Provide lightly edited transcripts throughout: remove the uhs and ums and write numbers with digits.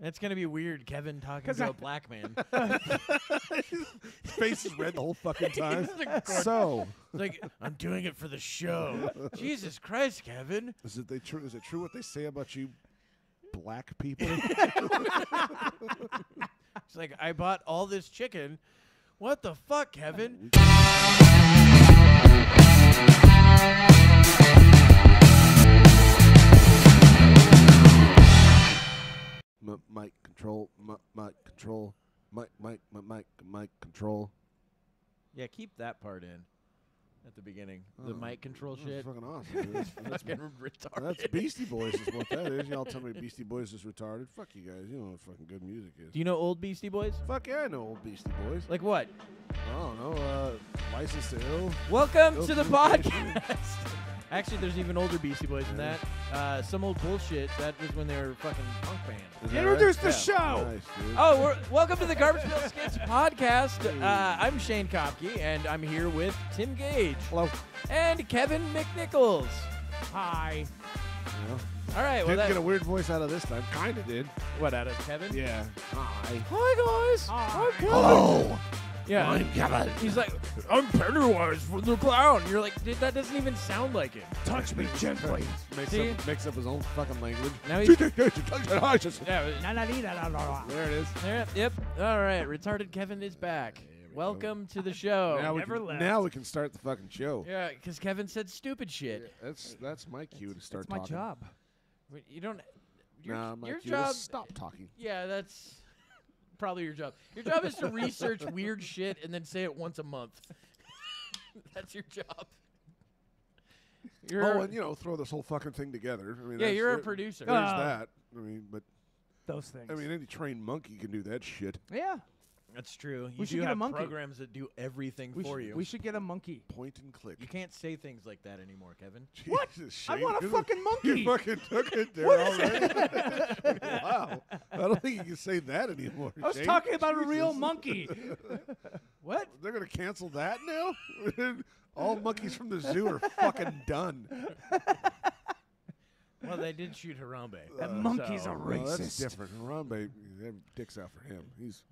It's going to be weird, Kevin talking to a black man. His face is red the whole fucking time. So. It's like, I'm doing it for the show. Jesus Christ, Kevin. Is it true what they say about you black people? It's like, I bought all this chicken. What the fuck, Kevin? Mic control, mic control, mic control. Yeah, keep that part in at the beginning. The mic control That's shit. fucking awesome. Dude. That's fucking retarded. That's Beastie Boys is what that is. Y'all tell me Beastie Boys is retarded. Fuck you guys. You know what fucking good music is. Do you know old Beastie Boys? Fuck yeah, I know old Beastie Boys. Like what? I don't know. License to Ill. Welcome to the podcast. Actually, there's even older Beastie Boys than that. Some old bullshit. That was when they were fucking punk band. Introduce the show. Nice, dude. Oh, welcome to the Garbage Pail Skids Podcast. I'm Shane Kopke, and I'm here with Tim Gage. Hello. And Kevin McNichols. Hi. Yeah. All right. Well, Didn't get a weird voice out of this time. Kinda did. What, out of Kevin? Yeah. Hi. Hi, guys. Hi. I'm Kevin. Hello. Yeah. I'm Kevin. He's like, I'm Pennywise from the clown. You're like, dude, that doesn't even sound like him. Touch me gently. Makes up his own fucking language. Now he's... Yeah. There it is. Yep. All right. Retarded Kevin is back. Welcome to the show. Now we can start the fucking show. Yeah, because Kevin said stupid shit. Yeah, that's my cue to start That's my talking. job. Wait, you don't... My your cue job... is stop talking. Yeah, that's probably your job. Your job is to research weird shit and then say it once a month. That's your job. And throw this whole fucking thing together. I mean, Yeah, you're a producer. There's that. I mean, but Those things. I mean, any trained monkey can do that shit. Yeah. That's true. We should get a monkey. Programs that do everything for you. We should get a monkey. Point and click. You can't say things like that anymore, Kevin. What? Jesus, I Shane, want a fucking monkey. You fucking took it there already. Wow. I don't think you can say that anymore. I was Shane. talking about a Jesus. real monkey. What? They're going to cancel that now? All monkeys from the zoo are fucking done. Well, they did shoot Harambe. That monkey's a Well, that's racist. different. Harambe, dicks out for him. He's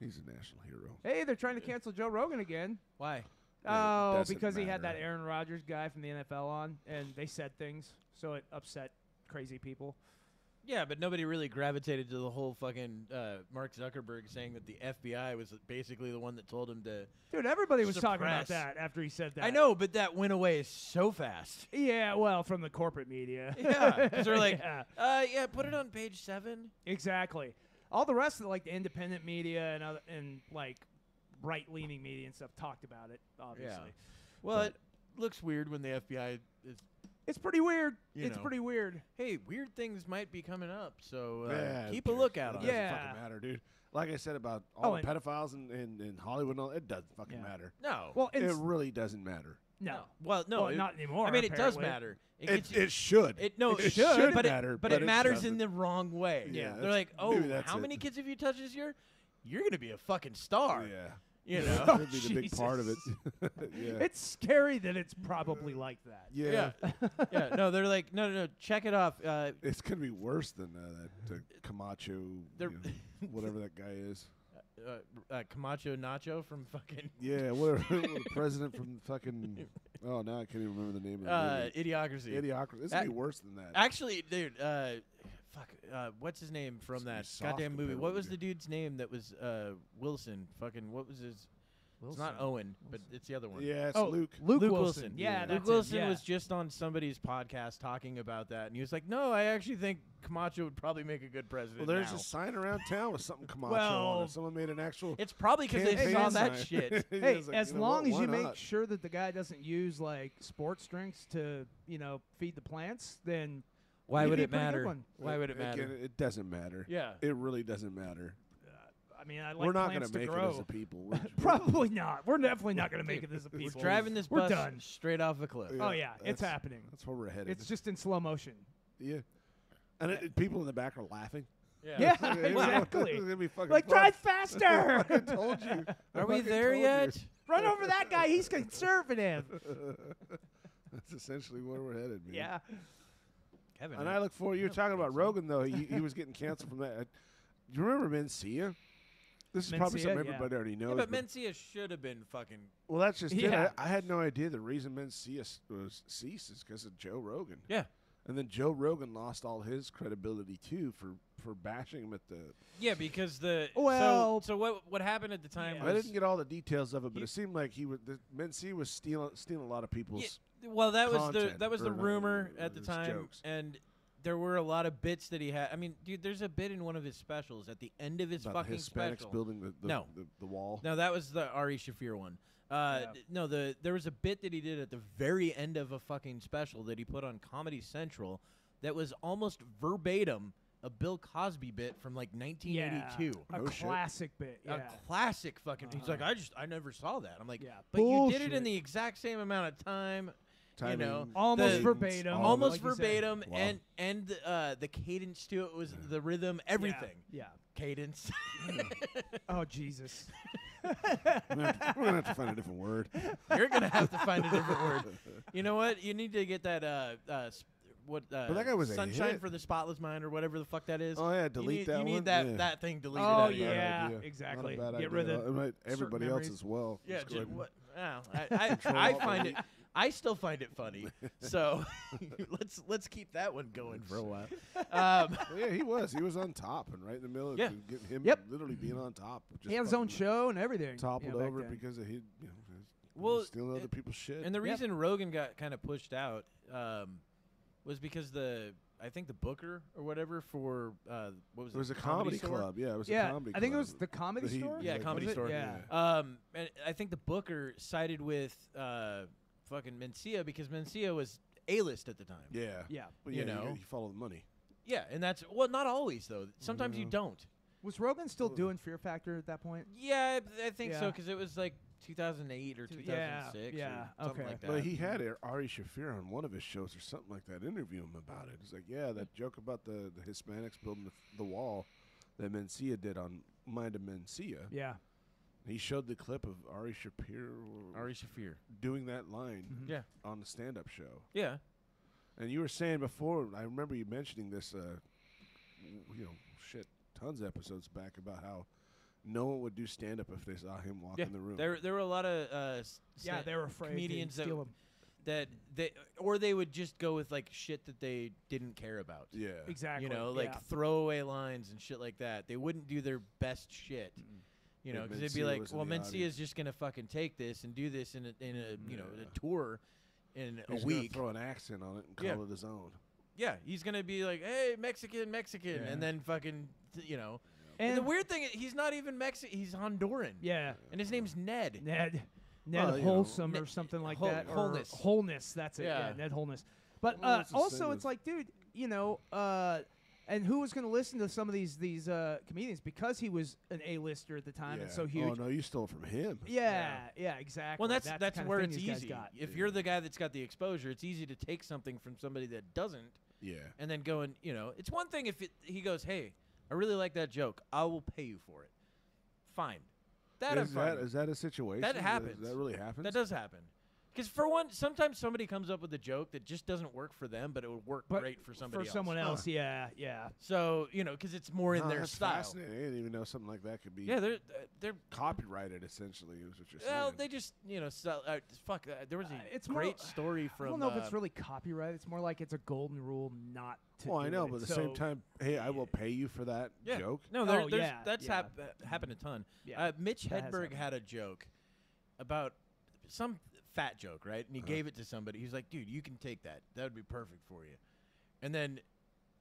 a national hero. Hey, they're trying to cancel Joe Rogan again. Why? Oh, doesn't because he had matter. that Aaron Rodgers guy from the NFL on, and they said things, so it upset crazy people. Yeah, but nobody really gravitated to the whole fucking Mark Zuckerberg saying that the FBI was basically the one that told him to... Dude, everybody was talking about Suppress. that after he said that. I know, but that went away so fast. Yeah, well, from the corporate media. Yeah, because they're like, Yeah. put it on page 7. Exactly. All the rest of like the independent media and like right-leaning media and stuff talked about it, obviously. Yeah. Well, it looks weird when the FBI is... It's pretty weird. You know. Pretty weird. Hey, weird things might be coming up, so Yeah, keep a lookout on It it. doesn't Yeah. fucking matter, dude. Like I said about all the and pedophiles in Hollywood and all, it doesn't fucking matter. No. Well, It really doesn't matter. no. Well, no. Well, not anymore. I mean, it does apparently. matter. It should. It should but matter, but but it it matters in doesn't. the wrong way. Yeah, They're that's- like, oh, maybe that's how it. many kids have you touched this year? You're gonna be a fucking star. Yeah. You know. That'd be the big part of it. Yeah. It's scary that it's probably like that. Yeah. Yeah. No, they're like, no. Check it off. It's gonna be worse than that Camacho, They're- whatever that guy is. Camacho Nacho from fucking Yeah, whatever. The president from fucking. Oh, now I can't even remember the name of the movie. Idiocracy. Idiocracy. It's gonna be worse than that. Actually, dude, what's his name from It's gonna that be soft goddamn movie? compared What to was the- the dude's name that was Fucking what was his? It's not Owen, but it's the other one. Yeah, it's Oh, Luke. Luke Luke Wilson. Wilson. Yeah, Yeah. that's Luke him, Wilson yeah. was just on somebody's podcast talking about that, and he was like, "No, I actually think Camacho would probably make a good president." Well, there's now." a sign around town with something Camacho Well, on it. Someone made an actual. It's probably because they campaign saw that sign. shit. He Hey, was like, as you know long what, as why you make not? sure that the guy doesn't use like sports drinks to, feed the plants, then Why you'd would be a it pretty good matter? one. Why would it Again, matter? it doesn't matter. Yeah. It really doesn't matter. I mean, I like We're not plants gonna to make grow. it as a people. We're Probably not. We're definitely not going to make it as a We're people. driving this We're bus done. straight off a cliff. Oh yeah, it's that's- happening. That's where we're headed. It's just in slow motion. yeah. And people in the back are laughing. Yeah, It's exactly. gonna be fucking Like, fun. drive faster! I told you. Are I we fucking there told you. yet? Run over that guy. He's conservative. That's essentially where we're headed, man. Yeah. Kevin. And I look forward. You were I talking don't about think so. Rogan though. He was getting canceled from that. Do you remember Mencia? This is probably Mencia, something yeah. everybody already knows. Yeah, but Mencia should have been fucking. well, that's just Yeah. it. I had no idea the reason Mencia ceased is because of Joe Rogan. Yeah. And then Joe Rogan lost all his credibility too for bashing him at the. Yeah, because the Well- so what happened at the time Yeah. I was didn't get all the details of it, but He- it seemed like Mencia was stealing a lot of people's. well that was content, the or not, rumor at the his time, jokes. and there were a lot of bits that he had. I mean, dude, there's a bit in one of his specials at the end of his About the fucking Hispanics special. building No. the wall. No, that was the Ari Shafir one. Yeah. No, there was a bit that he did at the very end of a fucking special that he put on Comedy Central that was almost verbatim a Bill Cosby bit from like 1982. A Oh, shit. classic bit. Yeah. A classic fucking. He's like, I never saw that. I'm like, Yeah, but you did it bullshit. in the exact same amount of time. Timing, know, Almost the- verbatim. all of it. Almost like you said. verbatim, Wow. and the cadence to it was the rhythm, everything. Yeah. Cadence. Oh Jesus. We're gonna have to find a different word. You're gonna have to find a different word. You know what? You need to get that that guy was a Sunshine hit. for the Spotless Mind or whatever the fuck that is. Oh yeah, delete you need, that you one. need that Yeah. that thing deleted Oh out of your yeah, idea. exactly. Not a bad Get idea. rid of It might everybody else memories. as well. Yeah, Just go ahead and- what? Wow. Control I Alt find Delete. it. I still find it funny. So let's keep that one going for a while. Well, yeah, he was on top and right in the middle. Yeah. Of getting him Yep. literally being on top. He had his own show and everything. Toppled back over then. because of he Well, was stealing other people's shit. And the Yep. reason Rogan got kind of pushed out was because I think the booker or whatever for what was it? it was a comedy Store? club. Yeah, it was Yeah, a comedy club. I think it was the Comedy That he- Store. Yeah, like, Comedy Was it? Store. Yeah. And I think the booker sided with fucking Mencia because Mencia was A-list at the time. Yeah. Yeah. But You yeah, know. you follow the money. Yeah, and that's not always though. Sometimes you No. don't. Was Rogan still doing Fear Factor at that point? Yeah, I think so Yeah. because it was like 2008 or 2006 yeah, or something okay. like that. But he had Ari Shafir on one of his shows or something like that. Interview him about it. It's like, yeah, that joke about the Hispanics building the wall that Mencia did on Mind of Mencia. Yeah. He showed the clip of Ari Shafir Ari Shafir. doing that line Mhm. Yeah. on the stand-up show. Yeah. And you were saying before, I remember you mentioning this, tons of episodes back about how no one would do stand-up if they saw him walk Yeah. in the room. There were a lot of Yeah, they were afraid comedians to steal him. that they would just go with like shit that they didn't care about. Yeah. Exactly. You know, like yeah. throwaway lines and shit like that. They wouldn't do their best shit. You know, If because they'd be Mencia like, was in well, the Mencia's audience. just gonna fucking take this and do this in a Yeah. a tour in He's a gonna week. throw an accent on it and call Yeah. it his own. Yeah, he's gonna be like, hey, Mexican, Yeah. and then fucking, And And the weird thing is, he's not even Mexican. He's Honduran. yeah, And his name's Ned. Ned Well, you know, Wholesome or Ned- something like Whole- that. or Wholeness. Wholeness. That's it. Yeah. Yeah, Ned Wholeness. But Well, it's the also, same it's as- like, dude, and who was going to listen to some of these comedians because he was an A-lister at the time and so huge. Oh no, you stole from him. Yeah, exactly. Well, that's the kind of where thing it's these guys easy. got. If you're the guy that's got the exposure, it's easy to take something from somebody that doesn't, Yeah. and then go and it's one thing if he goes, hey, I really like that joke, I will pay you for it. Fine, I'm fine. Is that a situation? That happens. That really happens. That does happen. Because for one, sometimes somebody comes up with a joke that just doesn't work for them, but it would work But great for somebody else. someone else, Huh. yeah. So because it's more in No, their that's style. Fascinating. I didn't even know something like that could be. Yeah, they're copyrighted. Essentially, is what you're well, saying. they just sell. There was a It's more- great story from. I don't know if it's really copyright. It's more like it's a golden rule not to. Well, I do know, it. but at the So- same time, hey, I will pay you for that Yeah. joke. No, Oh, there's yeah, that's yeah. happened a ton. Yeah, Mitch that has Hedberg happened. had a joke about some fat joke, right? And he gave it to somebody. He's like, dude, you can take that. That would be perfect for you. And then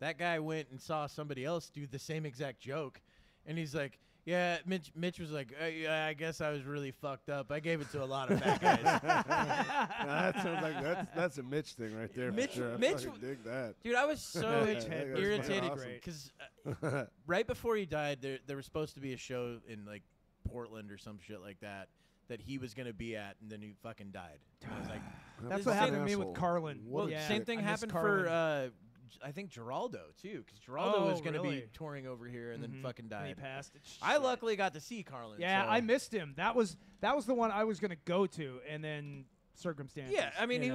that guy went and saw somebody else do the same exact joke. And he's like, yeah, Mitch was like, yeah, I guess I was really fucked up. I gave it to a lot of fat guys. Now, that sounds like that's a Mitch thing right there. Mitch- for sure. I Mitch fucking dig that. Dude, I was so Mitch Hedberg's irritated awesome. because right before he died, there was supposed to be a show in like Portland or some shit like that he was gonna be at, and then he fucking died. And I was like, That's This what is happened an to me with asshole. Carlin. What a well, yeah, same thing I miss happened Carlin. for I think Geraldo too, because Geraldo was Oh, gonna really? be touring over here and then Mhm. fucking And he died. passed. I Shit. luckily got to see Carlin. Yeah, so- I missed him. That was the one I was gonna go to, and then circumstances. Yeah, I mean, you he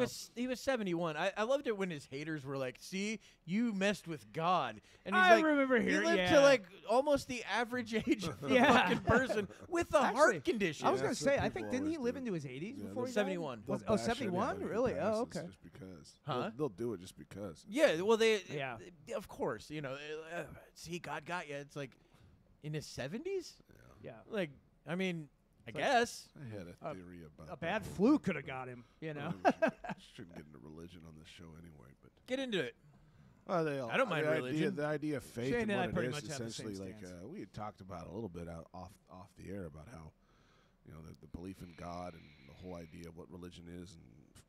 know? was 71. I loved it when his haters were like, "See, you messed with God," and he's I like, remember he hearing lived to like almost the average age of a Yeah. fucking person with a Actually, heart condition. I was gonna That's what say, I people think didn't he always live do. into his 80s Yeah, before he 71. died? Was, They'll oh, bash anybody 71? who Really? passes Oh, okay. Just because. Huh? They'll do it just because. Yeah, well, Yeah. of course, you know. See, God got you. It's like in his 70s. Yeah. Like, I mean, I It's like- guess. I had a theory about A that bad whole flu thing. could have got him, you know? Shouldn't get into religion on this show anyway, but Get into it. they all, I don't mind the religion. Idea, the idea of faith Shane and and I what pretty it is much have the same essentially like stance. we had talked about a little bit off the air about how the belief in God and the whole idea of what religion is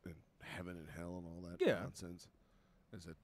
and heaven and hell and all that Yeah. nonsense. Is that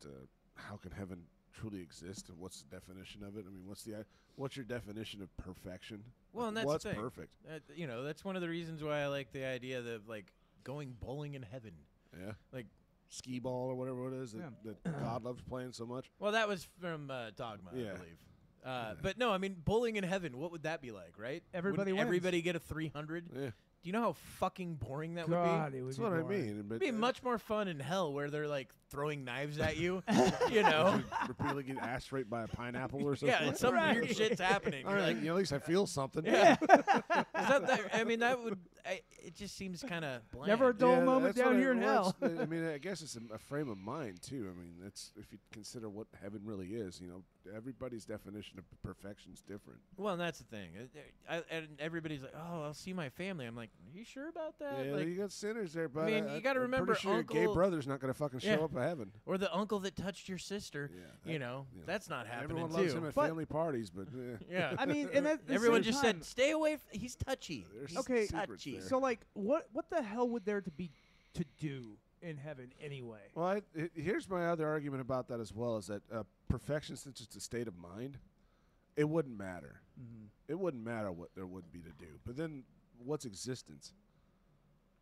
how can heaven truly exist and what's the definition of it? I mean, what's your definition of perfection? Well, and that's what's the thing. perfect? That's one of the reasons why I like the idea of like going bowling in heaven. Yeah, Like, skee ball or whatever it is that God loves playing so much. well, that was from Dogma, Yeah. I believe. But no, I mean, bowling in heaven. What would that be like, right? Everybody Wouldn't wins. everybody get a 300? Yeah, Do you know how fucking boring that God, would it would that's be what I boring. mean. But be? It'd be much more fun in hell where they're like throwing knives at you. You know? repeatedly get asked right by a pineapple or something. Yeah, and some Right. weird shit's happening. All You're right, like, at least I feel something. yeah. I mean, that would. It just seems kind of bland. Never a dull Yeah, moment that's down what here in hell. I mean, I guess it's a frame of mind too. I mean, that's if you consider what heaven really is. Everybody's definition of perfection is different. Well, and that's the thing. And everybody's like, "Oh, I'll see my family." I'm like, "Are you sure about that?" Yeah, Like, you got sinners there, but mean, you gotta I'm remember pretty sure your gay Uncle- brother's not going to fucking show Yeah. up at heaven. or the uncle that touched your sister. Yeah, That's not happening everyone too. loves him at But- family parties, but Yeah. I mean, and at the Everyone same just time, said, "Stay away." He's touchy. There's He's Okay, secrets touchy. there. So, like, what the hell would there to be to do in heaven anyway? Well, here's my other argument about that as well: is that perfection, since it's a state of mind, it wouldn't matter. Mm-hmm. It wouldn't matter what there would be to do. But then, what's existence?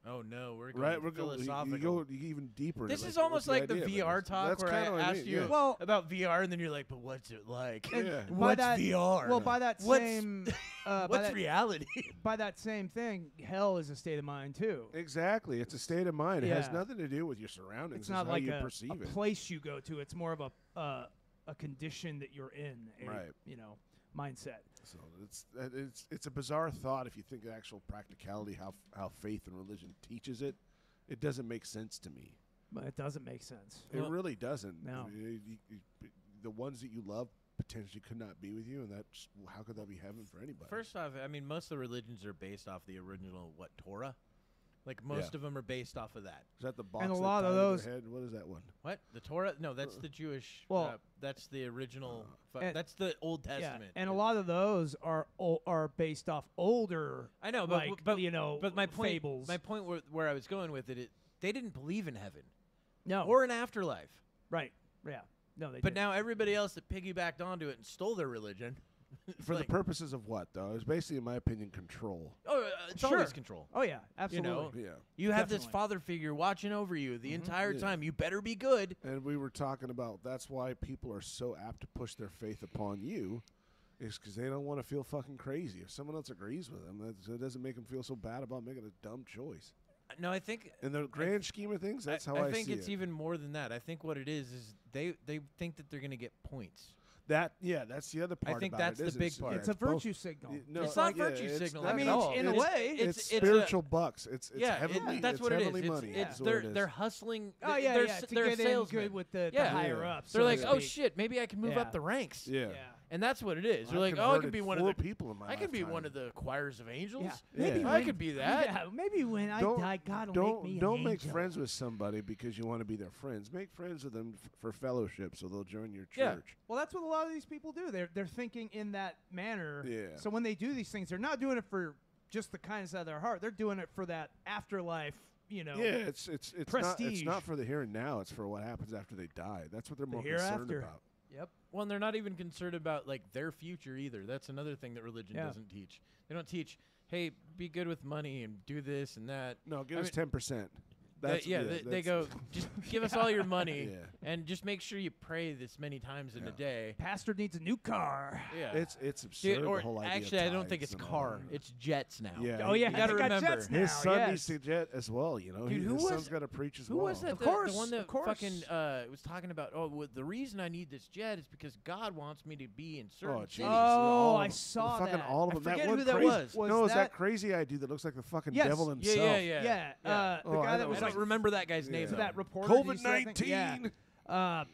Oh no, we're going Right, we're going. philosophical. You go even deeper. This to, is like, almost what's like the idea, VR but talk that's where I kinda what asked you yeah. Well, about VR, and then you're like, "But what's it like? Yeah. by What's that, VR? Well, by that What's- same by What's that, reality?" by that same thing, hell is a state of mind too. Exactly, it's a state of mind. It has Yeah. nothing to do with your surroundings. It's not how like you a perceive it. place you go to. It's more of a condition that you're in. Right. Mindset. So it's a bizarre thought if you think of actual practicality, how faith and religion teaches it. It doesn't make sense to me. But it doesn't make sense. It Well, really doesn't. No. The ones that you love potentially could not be with you, and that's how could that be heaven for anybody? First off, I mean, most of the religions are based off the original Torah. Like most of them are based off of that. Is that the box? And a that lot of tied to their those- head? What is that one? What? The Torah? No, that's the Jewish. Well- that's the original. and- That's the Old Yeah, Testament. and a lot of those are based off older. I know, but like, but but my point. fables. My point where I was going with it, they didn't believe in heaven no, or an afterlife. right, yeah, no, they. But didn't. now everybody else that piggybacked onto it and stole their religion. For like, the purposes of what, though? It's basically, in my opinion, control. it's Sure. always control. oh yeah, absolutely. know, Yeah. You have this Definitely. father figure watching over you the entire Yeah. time. You better be good. And we were talking about that's why people are so apt to push their faith upon you, is because they don't want to feel fucking crazy. If someone else agrees with them, it doesn't make them feel so bad about making a dumb choice. No, I think In the grand scheme of things, that's how I think see it's it. even more than that. I think what it is they think that they're going to get points. That's the other part. think about that's it, the isn't big it? part. It's a both- virtue signal. No, It's not yeah, virtue it's signaling not at at all. all. in a It's- way, it's it's a- spiritual bucks. It's Yeah, heavenly. that's it's what it is. heavenly money. It's is what they're it is. they're hustling. Oh th- yeah, they're, yeah. s- To they're get in salesmen. good with the Yeah. higher Yeah. ups. They're so like, to oh speak. shit, maybe I can move Yeah. up the ranks. Yeah. And that's what it is. They're I've like, oh, I could converted be one of 4 the people in my I could be lifetime. one of the choirs of angels. Yeah. Maybe I could be that. Yeah, maybe when I die, God will make me an Don't make angel. friends with somebody because you want to be their friends. Make friends with them for fellowship, so they'll join your Yeah. church. Well, that's what a lot of these people do. They're thinking in that manner. Yeah. So when they do these things, they're not doing it for just the kindness of their heart. They're doing it for that afterlife. Yeah, it's prestige. not for the here and now. It's for what happens after they die. That's what they're more concerned hereafter. about. Yep. Well, and they're not even concerned about like their future either. That's another thing that religion Yeah. doesn't teach. They don't teach, hey, be good with money and do this and that. No, give I us mean- 10%. They go, just give us all your money, Yeah. and just make sure you pray this many times in a day. Pastor needs a new car. Yeah, It's absurd. Dude, the or whole idea actually, of I don't think tithes it's and all car. that. It's jets now. Yeah. Oh yeah, You gotta they got remember. jets now. His son yes. needs to jet as well. You know, Dude, who his was- son's got to preach as Who well. was that? Of The course, one that of course. fucking was talking about. Oh, well, the reason I need this jet is because God wants me to be in certain cities. Oh, All I of 'em. saw fucking that. all of I them. forget one who that crazy, was. No, it's that that- crazy guy dude that looks like the fucking Yes. devil Yeah, himself. Yeah. The Oh, I guy know. that was I like don't remember that guy's name. Yeah. to though. that reporter. that you said, I think- COVID-19. Yeah.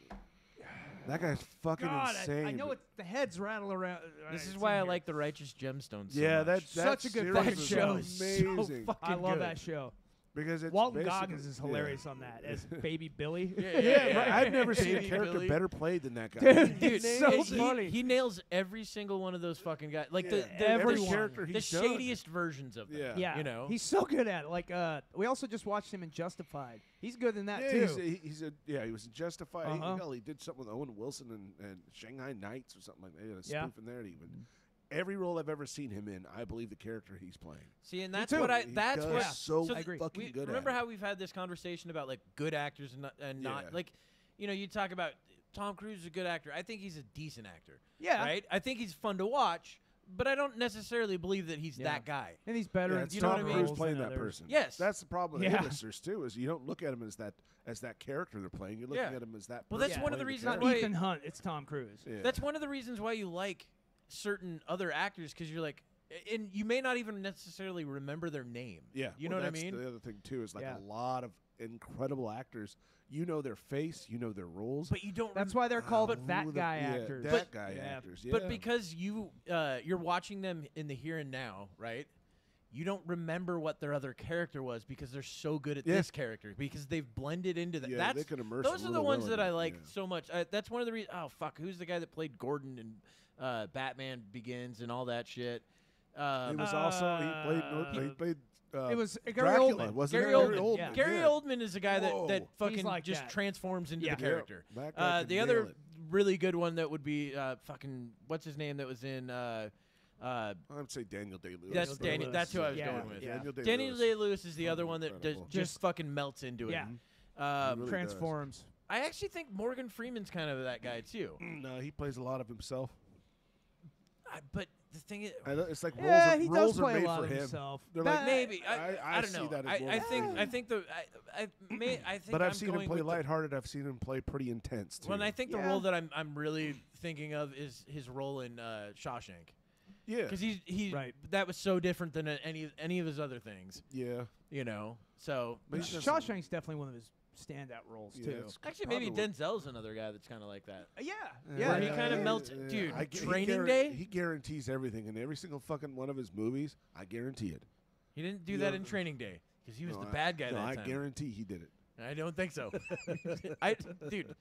That guy's fucking God, insane. I know it. The heads rattle around. This is it's why in I here. like the Righteous Gemstones. So Yeah, much. Such a good series fucking is show. Amazing. I love that show. Because it's Walton basically- Goggins is hilarious on that as Baby Billy. Yeah, right. I've never seen a Baby character Billy. better played than that guy. Dude, Dude, it's so he- funny. He nails every single one of those fucking guys. Like Yeah. the Every everyone. character the he's done. shadiest versions of them. Yeah. Yeah, You know? he's so good at it. Like, we also just watched him in Justified. He's good in that Yeah, too. he was in Justified. Uh-huh. Hell, he did something with Owen Wilson and Shanghai Nights or something like that. He had a Yeah. spoof in there. Even every role I've ever seen him in, I believe the character he's playing. See, and that's too. what I. He That's does what. so so I agree. fucking good. Remember at how we've had this conversation about like good actors and not Yeah. like, you know, you talk about Tom Cruise is a good actor. I think he's a decent actor. Yeah. Right. I think he's fun to watch, but I don't necessarily believe that he's Yeah. that guy. And he's better. Yeah, in it's you know Tom what I mean? Cruise roles playing than that others. person. Yes. That's the problem with Yeah. A-listers too. Is you don't look at him as that character they're playing. You're looking Yeah. at him as that. Well, person that's one of the playing reasons Not why- Ethan Hunt. It's Tom Cruise. Yeah. That's one of the reasons why you like certain other actors, because you're like, and you may not even necessarily remember their name. Yeah, You know well, what I that's mean? The other thing too is like Yeah. a lot of incredible actors. You know their face, you know their roles. But you don't. That's why they're called But that who the- guy yeah, actors. That But- guy yeah. actors. Yeah. But because you're watching them in the here and now, right? You don't remember what their other character was because they're so good at Yeah. this character because they've blended into that. Yeah, That's they can immerse those are the really ones well that in I it, like yeah. so much. That's one of the reasons. Oh fuck, who's the guy that played Gordon in Batman Begins and all that shit? He was also he played. It was Gary Dracula, Oldman. wasn't Gary it? Oldman. yeah. Gary yeah. Oldman is a guy that Whoa. fucking like just that. transforms into Yeah. the character. That guy can The nail other it. really good one that would be fucking what's his name that was in. I would say Daniel Day-Lewis. That's Daniel. That's who I was Yeah. going with. Yeah. Daniel Day-Lewis is the other one that Incredible. just fucking melts into it. Yeah. He really Transforms. I actually think Morgan Freeman's kind of that guy too. No, he plays a lot of himself. But the thing is, It's like Yeah, roles, he roles does are play a made lot for of him. himself. They're That- like, maybe I don't see know. that as I Morgan think Freeman. I think. But I've I'm seen him going play with the- lighthearted. I've seen him play pretty intense too. Well, and I think the Yeah. role that I'm really thinking of is his role in Shawshank. yeah, Because he Right. that was so different than any of his other things, yeah. you know. So But he's just- Shawshank's definitely one of his standout roles Yeah, too. it's actually, maybe probably- Denzel's another guy that's kind of like that. Yeah, Where he yeah. kinda melts- dude, Training Day? He guarantees everything in every single fucking one of his movies. I guarantee it. He didn't do Yeah. that in Training Day because he was No, the bad guy no, that I time. guarantee he did it. I don't think so. Dude,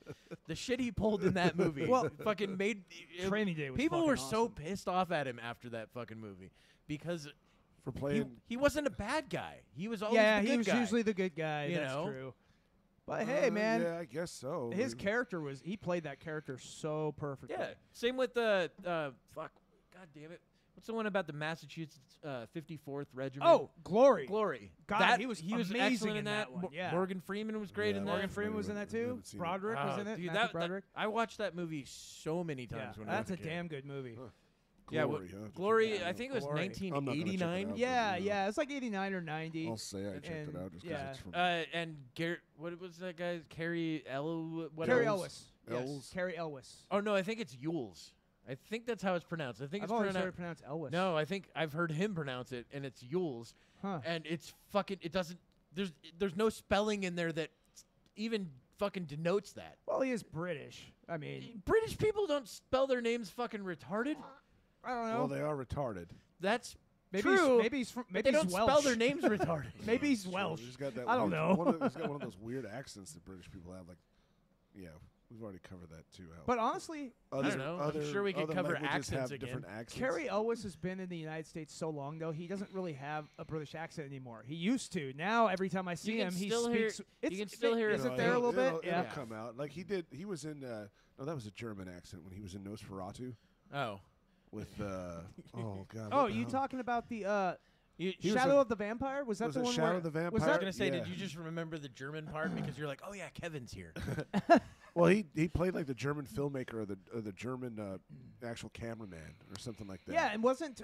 the shit he pulled in that movie, Well, fucking made Training Day was people fucking were so awesome. pissed off at him after that fucking movie because For playing, he wasn't a bad guy. He was always Yeah, the good he was guy. usually the good guy. You That's know? true. But hey, man, yeah, I guess so. his I mean, character he played that character so perfectly. Yeah. Same with the fuck. God damn it. What's the one about the Massachusetts 54th Regiment? Oh, Glory. Glory. God, That- he was excellent amazing in that. one. Yeah. Morgan Freeman was great Yeah, in that. Morgan Freeman was in that too. haven't seen it. Broderick was in it. Dude, Matthew that, Broderick. I watched that movie so many times Yeah, when that's I a was a kid. damn good movie. Huh. Yeah, Glory, huh? Glory, I think it was Glory. I'm not gonna check it 1989. out. Yeah, but, yeah, it's like 89 or 90. I'll say I checked And- it out just because yeah. it's from And Garrett, what was that guy? Carrie Carrie Elwes. Elwes? Yes, Carrie Elwes. Oh no, I think it's Yules. I think that's how it's pronounced. I think I've it's always heard pronounced. it pronounced Elwes. No, I think I've heard him pronounce it, and it's Yules. Huh. And it's fucking. It doesn't. There's no spelling in there that even fucking denotes that. Well, he is British. I mean, British people don't spell their names fucking retarded. I don't know. Well, they are retarded. That's maybe true. maybe he's from, but maybe they he's don't Welsh. spell their names retarded. Maybe he's So Welsh. he's got that I don't weird- know. he's got one of those weird accents that British people have. Like, yeah, we've already covered that too. How But honestly, other, don't know. I'm Other, sure we could other cover languages accents have again. different accents. Carrie Elwes has been in the United States so long, though he doesn't really have a British accent anymore. He used to. Now every time I see can him, he still hear- speaks. you can still hear Is it. it there a little bit? It'll Yeah. come out. Like he did. He was in. No, that was a German accent when he was in Nosferatu Oh. with. Oh god. Oh, what the you hell? talking about the He was Shadow of the Vampire? Was that was the it one Shadow where of the Vampire? was I was that, gonna say, Yeah. did you just remember the German part because you're like, oh yeah, Kevin's here? Well, he played like the German filmmaker or the German actual cameraman or something like that. Yeah, and wasn't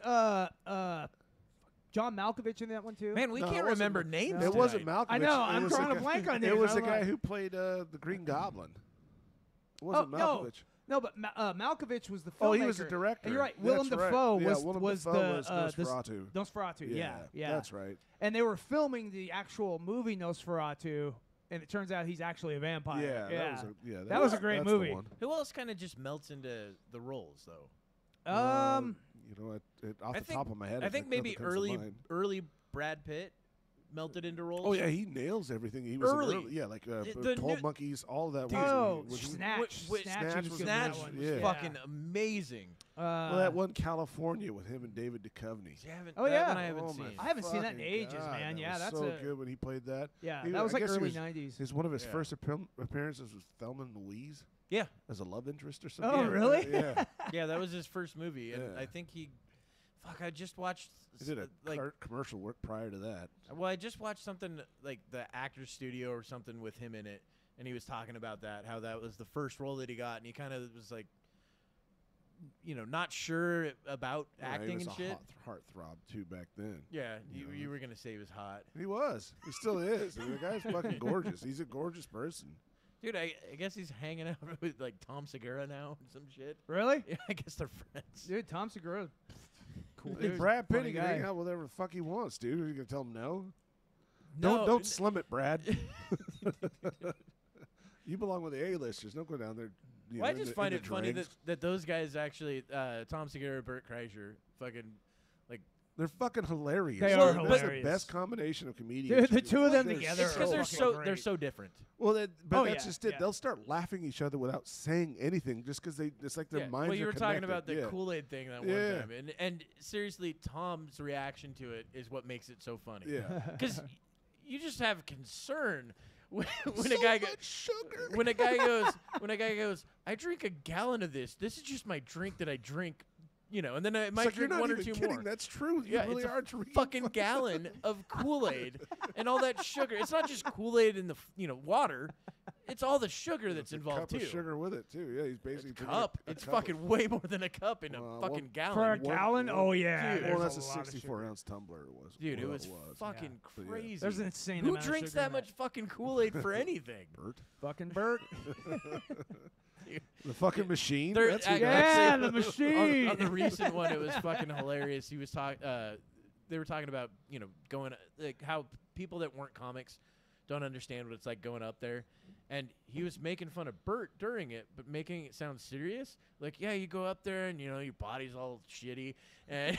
John Malkovich in that one too? Man, we No, it can't wasn't- remember names. It wasn't tonight. Malkovich. I know, It I'm was the drawing a guy- blank on It names. was I'm the guy like- who played the Green Goblin. It wasn't no. Malkovich. No, but Malkovich was the filmmaker. Oh, he was the director. And you're right. That's Willem Dafoe right. Yeah, was Willem was Dafoe the was Nosferatu. Nosferatu. Yeah. That's right. And they were filming the actual movie Nosferatu, and it turns out he's actually a vampire. Yeah, That was a great that's the movie. one. Who else kind of just melts into the roles though? You know, off I the think- top of my head, I think maybe nothing comes to mind. early Brad Pitt melted into roles. Oh yeah, he nails everything. He was Early. yeah, like The 12 new- Monkeys, all of that. Dude. was Snatch. Wh- wh- Snatch Snatch was was good in Snatch that one. was Yeah. fucking amazing. well, that one California with him and David Duchovny. You haven't, Oh, that yeah. one I haven't Oh, my seen. I haven't seen that in fucking ages, God, man. that Yeah, was that's so a good when he played that. yeah. He- That was I like guess he early was- '90s. His one of his Yeah. first appearances was Thelma and Louise Yeah, as a love interest or something. Oh, really? Yeah. yeah, that was his first movie, and Yeah. I think I just watched He did a like commercial work prior to that. well, I just watched something like the Actors Studio or something with him in it, and he was talking about that, how that was the first role that he got, and he kind of was like, not sure about Yeah, he acting was and a shit. heartthrob too back then. Yeah, You know. you were gonna say he was hot, He was. He still is. I mean, the guy's fucking gorgeous. He's a gorgeous person. dude. I guess he's hanging out with like Tom Segura now and some shit. Really? Yeah, I guess they're friends. Dude, Tom Segura. Cool. Hey, dude. Brad Pitt, Funny he can guy. hang out with whatever the fuck he wants, dude. Are you gonna tell him no? No, Don't slim it, Brad. You belong with the A-listers. Don't go down there. Well, I just find in it the funny dregs. that those guys actually, Tom Segura, Bert Kreischer, fucking They're fucking hilarious. They are That's hilarious. the best combination of comedians. Dude, the two of them They're together it's are because fucking they're great. so different. Well, but Oh, that's yeah, just it. yeah. They'll start laughing at each other without saying anything, just because it's like their Yeah. minds Well, you are were talking connected. about the Yeah. Kool-Aid thing that Yeah. one time, and seriously, Tom's reaction to it is what makes it so funny. Yeah. Because you just have concern when So a guy much sugar. when a guy goes, I drink a gallon of this. This is just my drink that I drink, and then I It's might like, you're drink not one or even two kidding. more. That's true. You Yeah, really it's a are drinking fucking gallon of Kool-Aid and all that sugar. It's not just Kool-Aid in the water. It's all the sugar that's It's a involved cup too. of sugar with it too. Yeah, he's basically drinking Cup. a It's cup of- fucking way more than a cup in a Well, fucking one- gallon. For a One- gallon? one- Oh, yeah. Dude. there's Well, that's a lot of 64 sugar. ounce tumbler. It was. Dude, it Well, was fucking But yeah. crazy. There's an insane Who amount of drinks sugar that in much fucking Kool-Aid for anything? Bert. Fucking Bert. The fucking machine. There- That's I- who- Yeah, actually, the machine. On the recent one, it was fucking hilarious. He was talking. They were talking about going like how people that weren't comics don't understand what it's like going up there, and he was making fun of Bert during it, but making it sound serious. Like, yeah, you go up there and your body's all shitty, and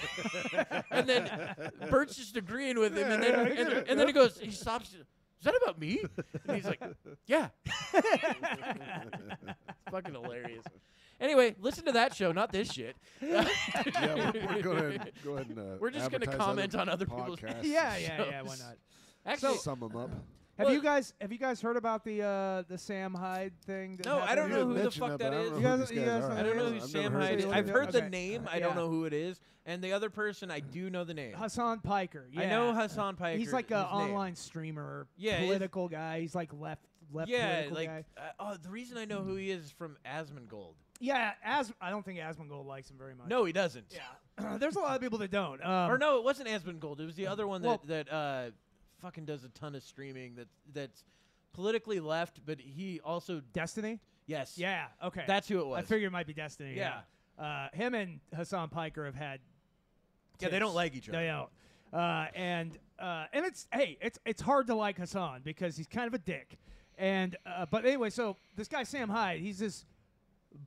and then Bert's just agreeing with him, and then Yeah, I get it. and then he stops. Is that about me? And he's like, yeah. It's fucking hilarious. Anyway, listen to that show, not this shit. Yeah, we're go ahead and We're just gonna advertise comment on other people's podcasts. yeah. Why not? Actually, Sum them up. Have Well- you guys heard about the Sam Hyde thing? That No, I don't happened? know You who the mentioned fuck that, that but I is. don't You know who guys- these you guys guys are. I don't know who I've Sam never heard Hyde of is. them. I've heard the Okay. name. I Yeah. don't know who it is. And the other person, I do know the name. Hasan Piker. Yeah. I know Hasan Piker. He's like his an name. online streamer, Yeah, he is. political guy. He's like left Yeah, political like guy. the reason I know who he is from Asmongold. Yeah, I don't think Asmongold likes him very much. No, he doesn't. Yeah, there's a lot of people that don't. Or no, it wasn't Asmongold. It was the other one Well- that fucking does a ton of streaming. That's politically left, but he also Destiny. yes. Yeah. Okay. That's who it was. I figured it might be Destiny. Yeah. Him and Hasan Piker have had. Yeah, they don't tiffs. like each other. They don't. And it's hard to like Hasan because he's kind of a dick. And but anyway, so this guy Sam Hyde, he's this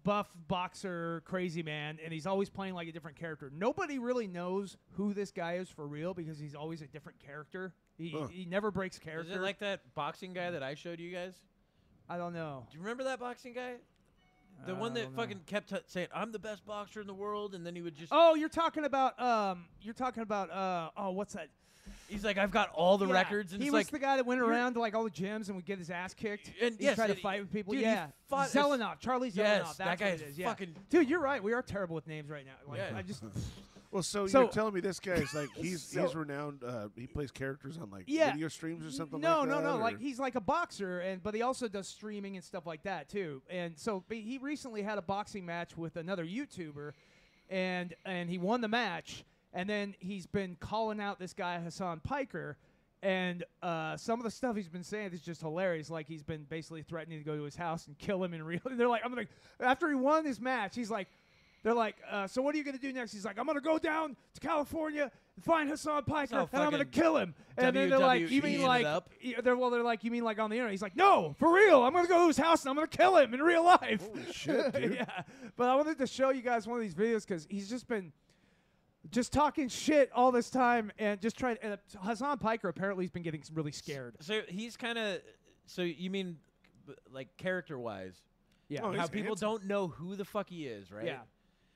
buff boxer crazy man, and he's always playing like a different character. Nobody really knows who this guy is for real because he's always a different character. He never breaks character. Is it like that boxing guy that I showed you guys? I don't know. Do you remember that boxing guy? The one I that don't know. fucking kept saying, "I'm the best boxer in the world," and then he would just Oh, you're talking about what's that? He's like, I've got all the Yeah, records. And he it's was like, the guy that went around to like all the gyms and would get his ass kicked. And he yes, tried to and fight with people. dude, he Yeah, fought- Zelenoff, Charlie Zelenoff. Yes, that's that guy what is it is. Yeah. fucking- Dude, you're right. We are terrible with names right now. Like, Yeah. I just. So So- you're telling me this guy's like he's renowned. He plays characters on like video streams or something. like that, No. or- Like he's like a boxer, but he also does streaming and stuff like that too. And so but he recently had a boxing match with another YouTuber, and he won the match. And then he's been calling out this guy Hasan Piker, and some of the stuff he's been saying is just hilarious. Like he's been basically threatening to go to his house and kill him in real. They're like, after he won this match, he's like. They're like, so what are you going to do next? He's like, I'm going to go down to California and find Hasan Piker, and I'm going to kill him. And then they're like, you mean like, they're like, you mean like on the internet? He's like, no, for real. I'm going to go to his house and I'm going to kill him in real life. Holy shit, dude. Yeah. But I wanted to show you guys one of these videos because he's just been just talking shit all this time and just trying. Hasan Piker apparently has been getting really scared. So he's kind of. So you mean, like character-wise? Yeah. Oh, How he's people handsome. don't know who the fuck he is, right? Yeah.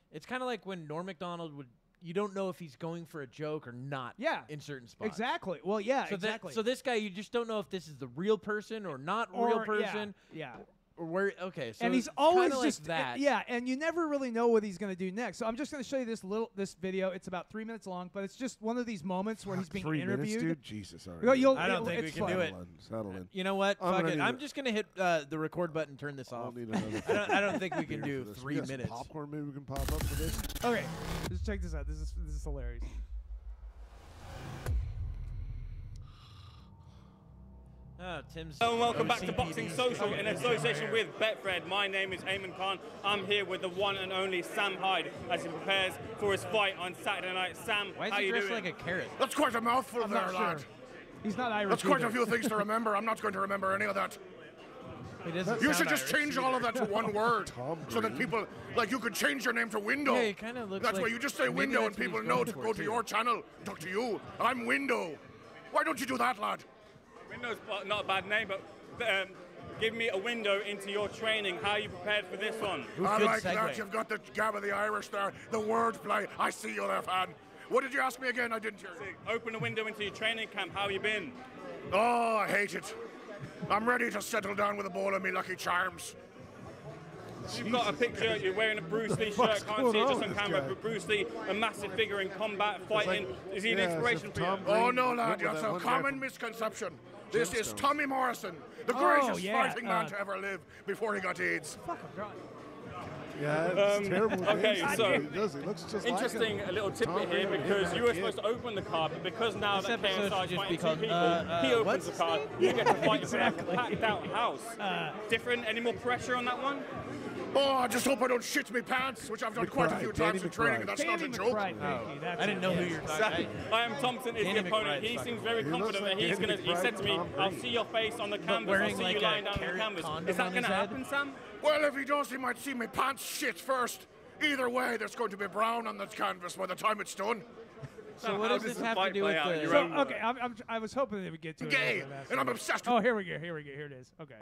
It's kind of like when Norm Macdonald would. You don't know if he's going for a joke or not. Yeah. In certain spots. Exactly. Well, yeah, So exactly. so this guy, you just don't know if this is the real person or not Or- real person. Yeah. Or where? Okay. So And he's it's always kinda just like that. yeah, and you never really know what he's going to do next. So I'm just going to show you this video. It's about 3 minutes long, but it's just one of these moments where he's being 3 minutes, interviewed. dude. Jesus, all right. Well, I don't think we it's can fun. do it. Settle in. You know what? I'm Fuck gonna it. need I'm it. just gonna hit the record button and turn this I'll off. need another I don't think we can beer do for this. 3 We got some minutes. popcorn maybe we can pop up for this. Okay, just check this out. This is hilarious. Oh, Tim's. Hello and welcome back to OCPD. Boxing Social in association with Betfred. My name is Eamon Khan. I'm here with the one and only Sam Hyde as he prepares for his fight on Saturday night. Sam, Why is how he you dressed doing? like a carrot? That's quite a mouthful I'm there, not lad. sure. He's not Irish. That's quite either. a few things to remember. I'm not going to remember any of that. He doesn't You sound should just Irish change either. all of that to one word, Tom so that Brady. people, like, you could change your name to Window. Yeah, he kind of looks That's like. why you just say maybe Window and that's what people he's know going to for, go to too. your channel, talk to you. I'm Window. Why don't you do that, lad? Window's not a bad name, but give me a window into your training. How are you prepared for this one? I good like segue. that. You've got the gab of the Irish there, the wordplay. I see you there, fan. What did you ask me again? I didn't hear you. Open a window into your training camp. How you been? Oh, I hate it. I'm ready to settle down with a bowl of me Lucky Charms. You've got a picture, you're wearing a Bruce Lee fuck's shirt, can't going see it on just with on this camera, guy? but Bruce Lee, a massive figure in combat, fighting. Is he an yeah, as inspiration if for you? Tom Oh, Brady no, went lad, with that's that a one guy common from misconception. This is Gemstones. Tommy Morrison, the Oh, greatest yeah, fighting man to ever live before he got AIDS. Fuck him, God. Yeah, it's terrible. okay, names. so- He does. He looks just Interesting like him. a little tidbit Tom here Brady, because yeah, you were kid. supposed to open the card, but because now This that episode KSI is should just fighting be two called, people, he opens what's the his card. name? You get to fight Exactly. in a packed out house. Different? Any more pressure on that one? Oh, I just hope I don't shit me pants, which I've done quite a McBride, few Danny times in training, and McBride. that's not a Danny joke. McBride, thank you. That's I didn't it, know who yes. you were talking about. I am Thompson is Danny the opponent. McBride's He fucking- seems very He looks confident like that he's Danny gonna. He McBride said to me, Tom "I'll Brady. see your face on the canvas. I'll wearing see like you a lying down on the carrot canvas." condom Is that on his gonna head? happen, Sam? Well, if he does, he might see me pants shit first. Either way, there's going to be brown on the canvas by the time it's done. So How what does does this the have to fight do play with out in the? your So, own okay, I was hoping they would get to it. Gay, after that, and I'm so- obsessed Oh, with here we go. Here it is. Okay.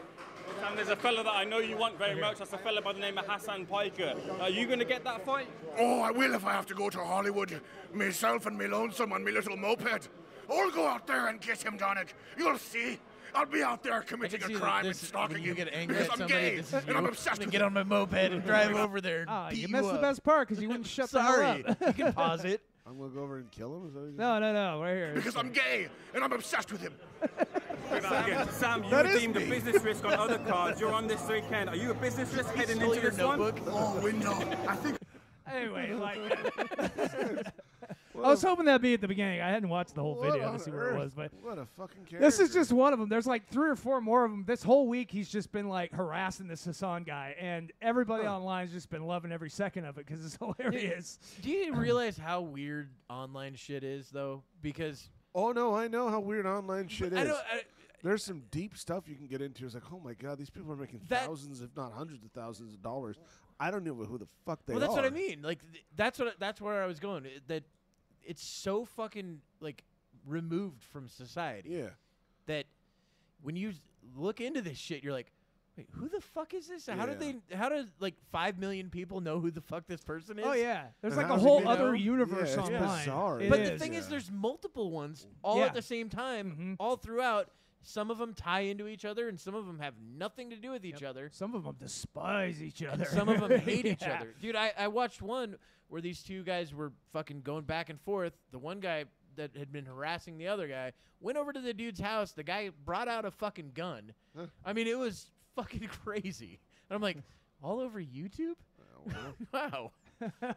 Sam, there's a fella that I know you want very much. That's a fella by the name of Hasan Piker. Are you gonna get that fight? Oh, I will if I have to go to Hollywood. Myself and me lonesome on me little moped. I'll go out there and get him, Donick. You'll see. I'll be out there committing see a that crime and this- stalking when you him get angry because at I'm somebody, gay this is and you. I'm obsessed I'm with get it. on my moped and drive over there. And Ah, beat you missed the up. best part because you wouldn't shut the Sorry, hell up. you can pause it. I'm gonna go over and kill him. Is that what you No, right here. Because I'm gay and I'm obsessed with him. Sam, you That were is deemed a me. business risk on other cards. You're on this weekend. Are you a business risk heading Stole into your this notebook. one? Oh, Window. I think Anyway, like, I was hoping that'd be at the beginning. I hadn't watched the whole What video on to see where it earth? was, but What a fucking character. this is just one of them. There's like 3 or 4 more of them. This whole week, he's just been like harassing this Hasan guy, and everybody online has just been loving every second of it because it's hilarious. Do you realize how weird online shit is, though? Because Oh no, I know how weird online shit I is. don't. There's some deep stuff you can get into. It's like, oh my god, these people are making That- thousands, if not hundreds of thousands of dollars. I don't know who the fuck they Well, that's are. what I mean. Like, that's where I was going. That it's so fucking like removed from society Yeah. that when you look into this shit, you're like, wait, who the fuck is this? How Yeah. did they? How did like 5 million people know who the fuck this person is? Oh yeah, there's And like a how's he whole made other out? universe Yeah, it's online. bizarre. It But is. the thing is, Yeah. there's multiple ones all Yeah. at the same time, all throughout. Some of them tie into each other, and some of them have nothing to do with each other. Some of them despise each other. And some of them hate each Yeah. other. Dude, I watched one where these two guys were fucking going back and forth. The one guy that had been harassing the other guy went over to the dude's house. The guy brought out a fucking gun. Huh. I mean, it was fucking crazy. And I'm like, all over YouTube? Wow.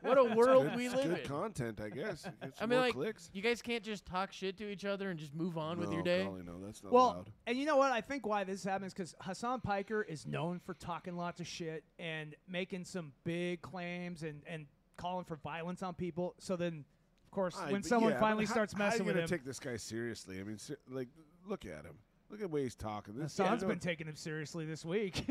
What a world we It's live good in. content, I guess. It gets I some mean, more like, clicks. you guys can't just talk shit to each other and just move on with No, your day? golly, no, that's not Well, allowed. and you know what? I think why this happens because Hasan Piker is known for talking lots of shit and making some big claims and calling for violence on people. So then, of course, when someone finally starts messing how with you him, gonna take this guy seriously? I mean, like, look at him. Look at the way he's talking. This Hasan's guy- been taking him seriously this week.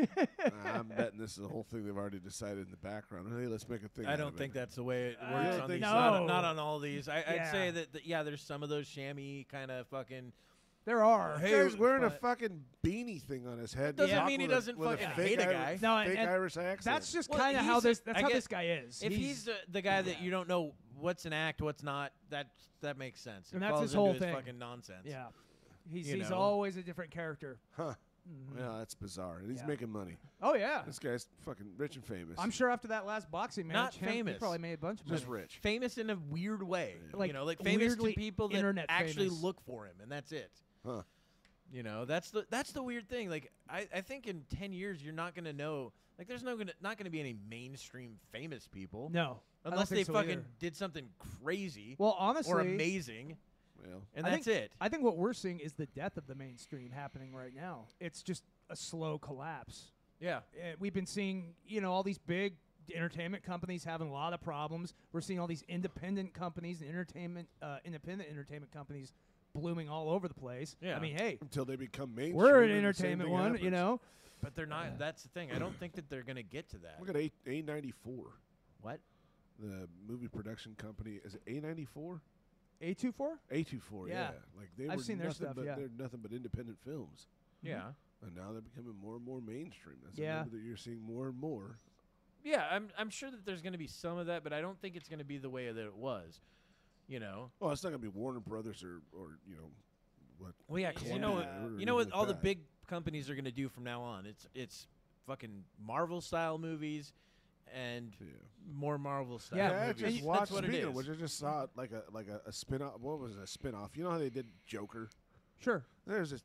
I'm betting this is the whole thing they've already decided in the background. Hey, let's make a thing. I out don't of think it. that's the way it I works don't on think these. so. Not on all these. I'd Yeah. say that, yeah, there's some of those chamois kind of fucking. there are. Hey, he's wearing a but- fucking beanie thing on his head. Doesn't talking mean he with doesn't with fucking fake hate a Ir- guy. No, fake and Irish accent. That's just Well, kind of how he's this. a- That's I how get- this guy is. If he's the guy that you don't know what's an act, what's not, that makes sense. And It that's falls his whole into thing. fucking nonsense. yeah, he's You know. always a different character. Huh. Yeah, that's bizarre. And he's Yeah. making money. Oh yeah, This guy's fucking rich and famous. I'm sure after that last boxing match, Not he famous. probably made a bunch of Just money. rich. Famous in a weird way. Like, you know, like famous to weirdly people that internet actually famous. look for him, and that's it. Huh. You know, that's the weird thing. Like, I think in 10 years you're not gonna know. Like, there's not gonna be any mainstream famous people. No, I don't Unless they think so fucking either. did something crazy Well, honestly, or amazing, Well, and I that's think, it. I think what we're seeing is the death of the mainstream happening right now. It's just a slow collapse. Yeah. We've been seeing, all these big entertainment companies having a lot of problems. We're seeing all these independent companies and independent entertainment companies blooming all over the place. Yeah. I mean, hey, until they become mainstream. we're an and the same entertainment thing one, happens. But they're not. That's the thing. I don't think that they're gonna get to that. Look at A94, What? the movie production company. Is it A94? A24? A24, Yeah. Like they I've were seen their nothing stuff, but yeah. they're nothing but independent films. Yeah. And now they're becoming more and more mainstream. That's a Yeah. number that you're seeing more and more. Yeah. I'm sure that there's gonna be some of that, but I don't think it's gonna be the way that it was. You know. Well, it's not gonna be Warner Brothers or what? Well, yeah, 'cause you Columbia know or what anything like all the that. big companies are gonna do from now on. It's fucking Marvel style movies and Yeah. more Marvel style Yeah, I movies. just That's watched. what it Speaking of is. which, I just saw it like a spin off. What was it, a spin off? You know how they did Joker? Sure. There's this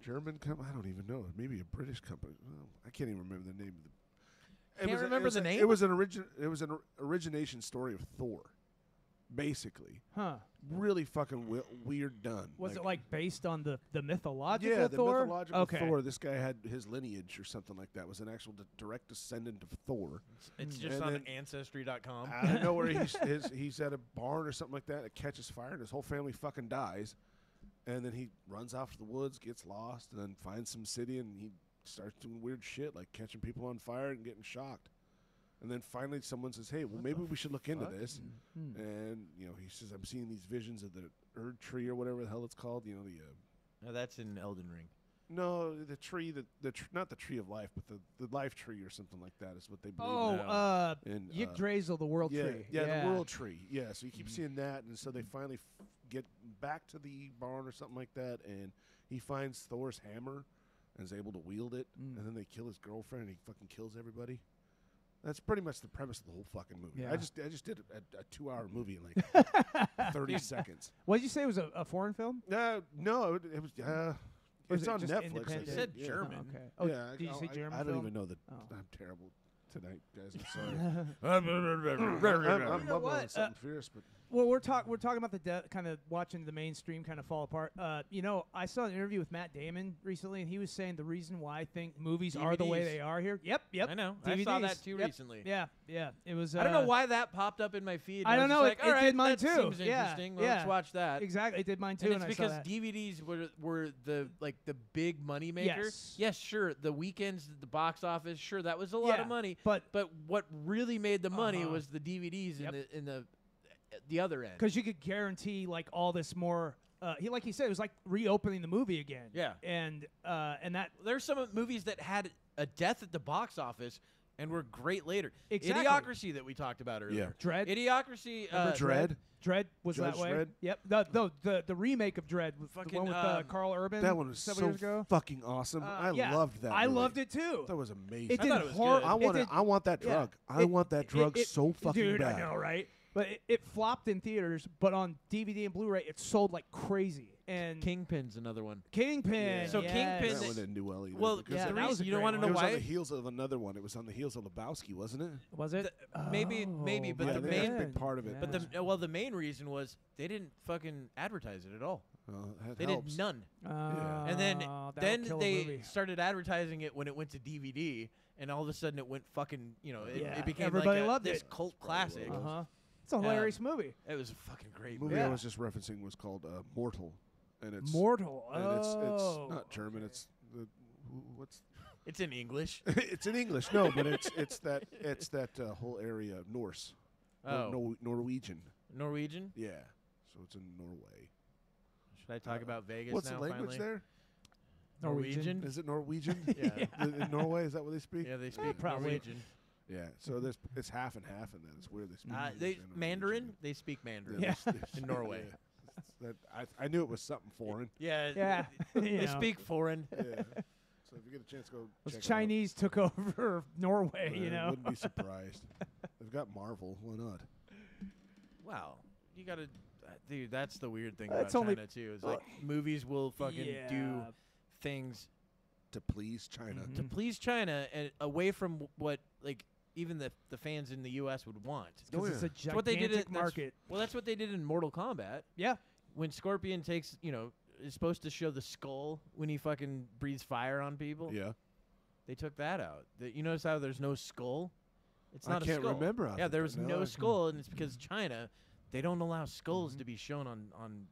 German company. I don't even know. Maybe a British company. Well, I can't even remember the name of the. Can't remember the name? It was an origination story of Thor, basically. Huh. Really fucking weird done. Was it like based on the mythological Yeah, the Thor? mythological Okay. Thor. This guy had his lineage or something like that. Was an actual direct descendant of Thor. It's just And on then- Ancestry.com. I don't know where he's at a barn or something like that. It catches fire and his whole family fucking dies. And then he runs off to the woods, gets lost, and then finds some city, and he starts doing weird shit like catching people on fire and getting shocked. And then finally someone says, hey, well, maybe we should look into this. And, he says, I'm seeing these visions of the Erd tree or whatever the hell it's called. No, that's in Elden Ring. No, the tree, not the tree of life, but the life tree or something like that is what they believe Oh, now. And, Yggdrasil, the world tree. Yeah, the world tree. Yeah, so you keep seeing that, and so they finally get back to the barn or something like that, and he finds Thor's hammer and is able to wield it, and then they kill his girlfriend, and he fucking kills everybody. That's pretty much the premise of the whole fucking movie. Yeah. I just did a 2-hour movie in like 30 seconds. What did you say it was a foreign film? No, it was. Or It's is it on just Netflix. I independent? You said yeah. German. Oh, okay. Oh, Yeah, did you say German I don't film? even know that. Oh. I'm terrible tonight, guys. I'm sorry. I'm know bubbling what? on something fierce, but Well, we're talking about the kind of watching the mainstream kind of fall apart. I saw an interview with Matt Damon recently, and he was saying the reason why I think movies are the way DVDs. they are here. Yep. I know. I saw that DVDs. too Yep. recently. Yeah. It was. I don't know why that popped up in my feed. I was don't just know. Like, It all right, did mine that too. Seems Yeah, interesting. Well, yeah. let's watch that. Exactly. It did mine too. And it's I saw because that. DVDs were the big money maker. Yes. Sure. The weekends, the box office, sure, that was a lot of money. But what really made the money Uh-huh. was the DVDs Yep. in the other end. because you could guarantee like all this more. He said it was like reopening the movie again. Yeah. And that There's some movies that had a death at the box office and were great later. Exactly. Idiocracy that we talked about earlier. Dread. Idiocracy. Dread? Dread was Judge that way. Dredd? Yep. The remake of Dread, the Fucking, one with Carl Urban. That one was several years ago. fucking awesome. I yeah, loved that. I movie. loved it too. That was amazing. It I did thought it was hor- good. I want that yeah. drug. I want that drug so fucking dude, bad. I know, right? But it flopped in theaters, but on DVD and Blu-ray, it sold like crazy. And Kingpin's another one. Kingpin. So yes. Kingpin- That one didn't do well either. Well, because yeah, the that was reason a you don't great want to one. know it was on why. the heels of another one. It was on the heels of Lebowski, wasn't it? Was it? Maybe, Oh, but yeah, the I think main that's a big part of it. But the main reason was they didn't fucking advertise it at all. That They helps. did none. Yeah. And then that'll kill a they movie. started advertising it when it went to DVD, and all of a sudden it went fucking, Yeah, it became everybody like loved this it. cult classic. It's a hilarious movie. It was a fucking great The movie movie. I was just referencing was called Mortal, and it's Mortal. and it's Oh. not German. It's what's It's in English. it's in English. No, but it's that whole area of Norse, Norwegian. Norwegian. Yeah, so it's in Norway. Should I talk about Vegas What's now? the language finally? there? Norwegian. Is it Norwegian? Yeah. In Norway, is that what they speak? Yeah, they speak probably. Norwegian. Yeah. So it's half and half, and then it's weird they speak. English They and Mandarin. Norwegian. They speak Mandarin. Yeah. In Norway. Yeah. I knew it was something foreign. Yeah. Yeah. They speak foreign. Yeah. So if you get a chance, go Those check it out. Chinese took over Norway, you know. Wouldn't be surprised. They've got Marvel. Why not? Wow. You gotta, dude. That's the weird thing That's about only- China too. Is like movies will fucking do things To please China. Mhm. to please China and away from what like even the fans in the U.S. would want. Because Oh, it's yeah. a It's what they did gigantic in market. Well, that's what they did in Mortal Kombat. Yeah. When Scorpion takes, is supposed to show the skull when he fucking breathes fire on people. Yeah. They took that out. You notice how there's no skull? It's I not a can't skull. remember how Yeah, they there did was that. no No, I- skull, and it's because China, they don't allow skulls to be shown on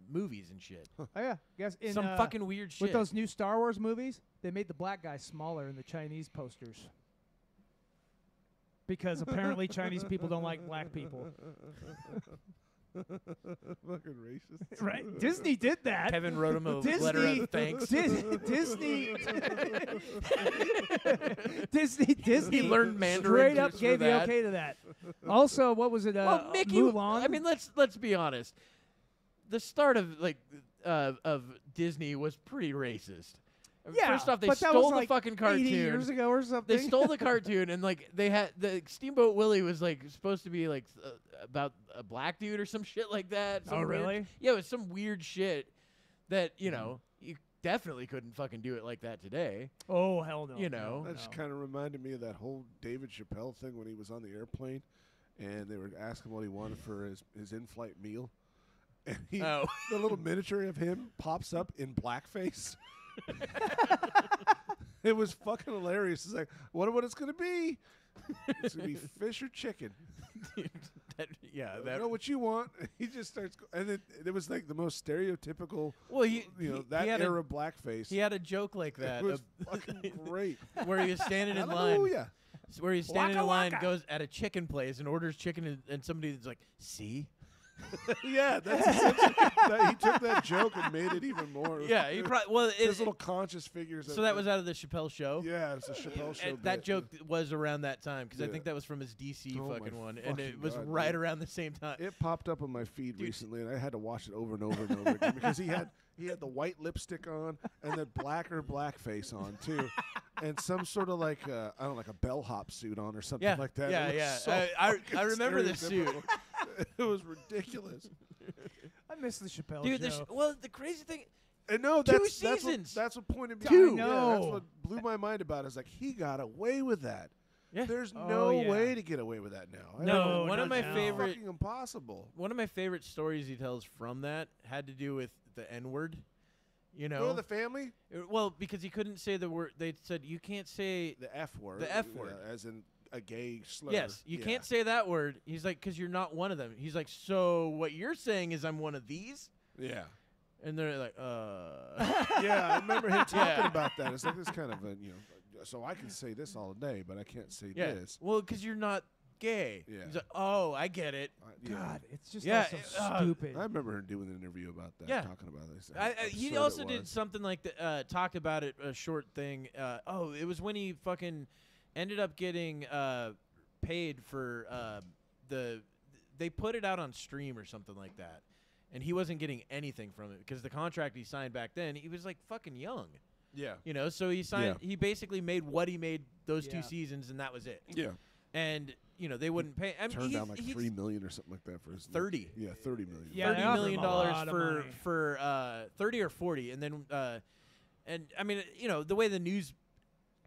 movies and shit. Oh yeah. Guess in Some fucking weird shit. with those new Star Wars movies, they made the black guy smaller in the Chinese posters. Because apparently Chinese people don't like black people. Fucking racist. Right? Disney did that. Kevin wrote him a letter Disney, of thanks. Disney, Disney. He learned Mandarin Straight up just for gave the that. okay to that. Also, what was it? Well, Mickey. Mulan. I mean, let's be honest. The start of of Disney was pretty racist. yeah. First off, they but that stole was the like fucking 80 cartoon. years ago or something. They stole the cartoon and like they had the Steamboat Willie was like supposed to be like about a black dude or some shit like that. Oh, Some weird- really? Yeah, it was some weird shit that you definitely couldn't fucking do it like that today. Oh hell no. You know. That just kind of reminded me of that whole David Chappelle thing when he was on the airplane, and they were asking what he wanted for his in-flight meal, and Oh. the little miniature of him pops up in blackface. It was fucking hilarious. It's like, wonder what it's gonna be. It's gonna be fish or chicken. I know what you want. He just starts, and it was like the most stereotypical. Well, he that had era blackface. he had a joke like that It was fucking great. where he was standing in line. Hallelujah. Where he's standing in line, waka. goes at a chicken place and orders chicken, and somebody's like, "See." Yeah, that's essentially he took that joke and made it even more. Yeah, he probably His little conscious figures. So that was out of the Chappelle Show. Yeah, it's a Chappelle Show. And that bit. joke was around that time because I Yeah. think that was from his DC Oh my fucking one, and it fucking was God, right dude. around the same time. It popped up on my feed Dude. recently, and I had to watch it over and over and over again because he had the white lipstick on and the blackface on too, and some sort of like I don't know, like a bellhop suit on or something Yeah, like that. yeah, It was yeah. so I fucking remember the suit. stereotypical. It was ridiculous. I miss the Chappelle Dude, show. well, the crazy thing, And no, Two that's seasons. That's what pointed me. Two. Yeah, I that's know. what blew my mind about it. Is like he got away with that. Yeah. There's Oh, no yeah. way to get away with that now. No, one not of my now. favorite Fucking impossible. one of my favorite stories he tells from that had to do with the N-word. You know, Oh, the family, well, because he couldn't say the word. They said you can't say. the F word, The F word. as in a gay slur. Yes, you Yeah. can't say that word. He's like, because you're not one of them. He's like, so what you're saying is I'm one of these? Yeah, And they're like, yeah. I remember him talking Yeah. about that. It's like this kind of a so I can say this all day, but I can't say yeah. this. Well, because you're not gay. Yeah. He's like, oh, I get it. God, it's just Yeah, so stupid. I remember her doing an interview about that, Yeah. talking about this. He also did something like talked about it, a short thing. It was when he fucking ended up getting paid for they put it out on stream or something like that, and he wasn't getting anything from it because the contract he signed back then, he was like fucking young. Yeah. You know, so he signed. Yeah. He basically made what he made those 2 seasons, and that was it. Yeah. And they wouldn't pay. I mean, Turned down like $3 million or something like that for his 30. Yeah, $30 million. Yeah, $30 million a lot of money. for 30 or 40, and then and I mean, the way the news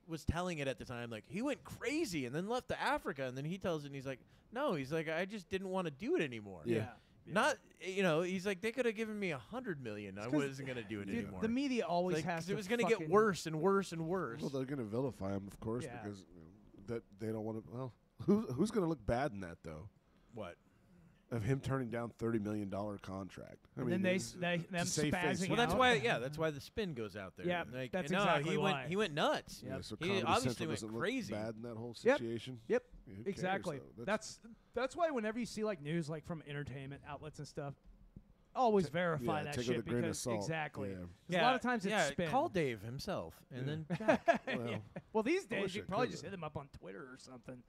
was telling it at the time, like he went crazy and then left to Africa, and then he tells it, and he's like, no, he's like, I just didn't want to do it anymore. Yeah. Not, he's like, they could have given me $100 million. I wasn't gonna do it Dude, anymore. the media always has to. It was gonna get worse and worse and worse. Well, they're gonna vilify him, of course, Yeah. because that they don't want to. Well, who's gonna look bad in that though? What? Of him turning down $30 million contract. I And mean, then them to save face. spazzing Well, that's out. why. Yeah, that's why the spin goes out there. Yeah, like, that's no, exactly he why. He went nuts. Yeah, so He Comedy obviously Central went doesn't crazy. Look bad in that whole Yep. situation. Yep. Who cares, Exactly. though? That's why whenever you see like news like from entertainment outlets and stuff, always verify that take it with shit a grain of because salt. exactly. Yeah. 'Cause a lot of times it's spin. Call Dave himself and then Well, Well, these I days wish you I probably could, just though. hit him up on Twitter or something.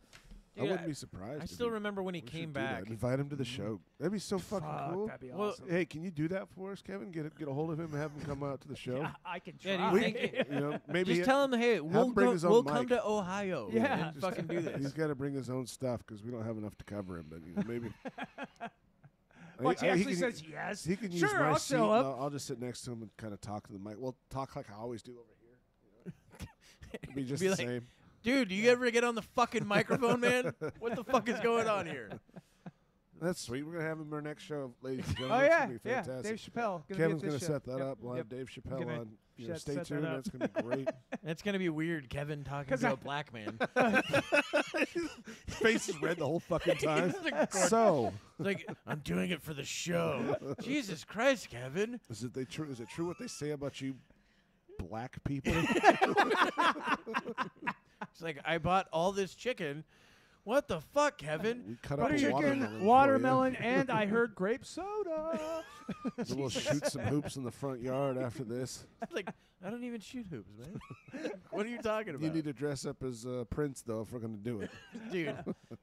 I Dude, wouldn't be surprised. I if still he- remember when he we should came do that. back. Invite him to the show. That'd be so fucking Fuck, cool. that'd be Well, awesome. Hey, can you do that for us, Kevin? Get a hold of him and have him come out to the show. Yeah, I can try. Yeah, do you think You know, maybe Just tell him, hey, we'll bring his own we'll mic. come to Ohio. Yeah. and fucking do this. he's got to bring his own stuff because we don't have enough to cover him. But maybe. Watch, he he actually can- says yes. He can use Sure, my I'll seat. show and up. I'll just sit next to him and kind of talk to the mic. Well, talk like I always do over here. It'd be just Be the like, same. Dude, do you ever get on the fucking microphone, man? What the fuck is going on here? That's sweet. We're gonna have him in our next show, ladies and gentlemen. Oh It's yeah, gonna be yeah. fantastic. Dave Chappelle. Kevin's going gonna to set that up. We'll Yep. have Dave Chappelle Gonna on. set Stay that tuned. up. That's gonna be great. It's gonna be weird, Kevin talking 'Cause to I- a black man. His face is red the whole fucking time. It's So, like, I'm doing it for the show. Jesus Christ, Kevin. is it true? Is it true what they say about you, black people? It's like, I bought all this chicken. What the fuck, Kevin? We cut up Butter a chicken, watermelon. watermelon, and I heard grape soda. So we'll shoot some hoops in the front yard after this. Like, I don't even shoot hoops, man. What are you talking about? You need to dress up as Prince, though, if we're going to do it. Dude,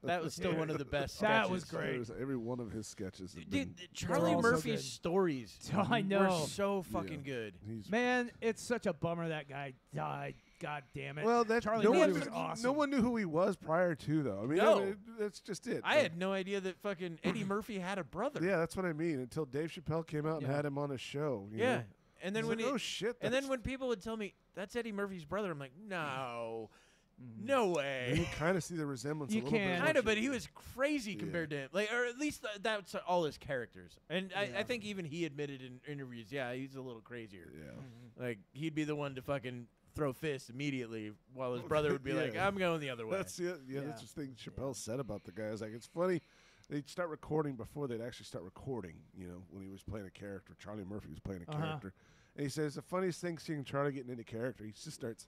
that was still one of the best That sketches. was great. There's every one of his sketches. Have Dude, been Charlie all so Murphy's good. stories I know. were so fucking good. He's Man, it's such a bummer that guy died. God damn it. well, that Charlie no Murphy one, was awesome. no one knew who he was prior to, though. I mean, No. that's just it. I had no idea that fucking Eddie Murphy had a brother. Yeah, that's what I mean. Until Dave Chappelle came out and Yeah. had him on his show. you Yeah. know? And then He's when like, he, oh shit, and then that's- when people would tell me that's Eddie Murphy's brother, I'm like, no, no you way. kind of see the resemblance. You a little can. bit. Kind of, but he was crazy Yeah. compared to him. Like, or at least that's all his characters. And I Yeah. think even he admitted in interviews, yeah, he's a little crazier. Yeah. Like, he'd be the one to fucking throw fists immediately, while his brother would be like, Yeah. I'm going the other way. That's it. Yeah, that's Yeah. the thing Chappelle said about the guy. It's like it's funny. They'd start recording before they'd actually start recording. You know, when he was playing a character, Charlie Murphy was playing a character, and he says the funniest thing seeing Charlie getting into character. He just starts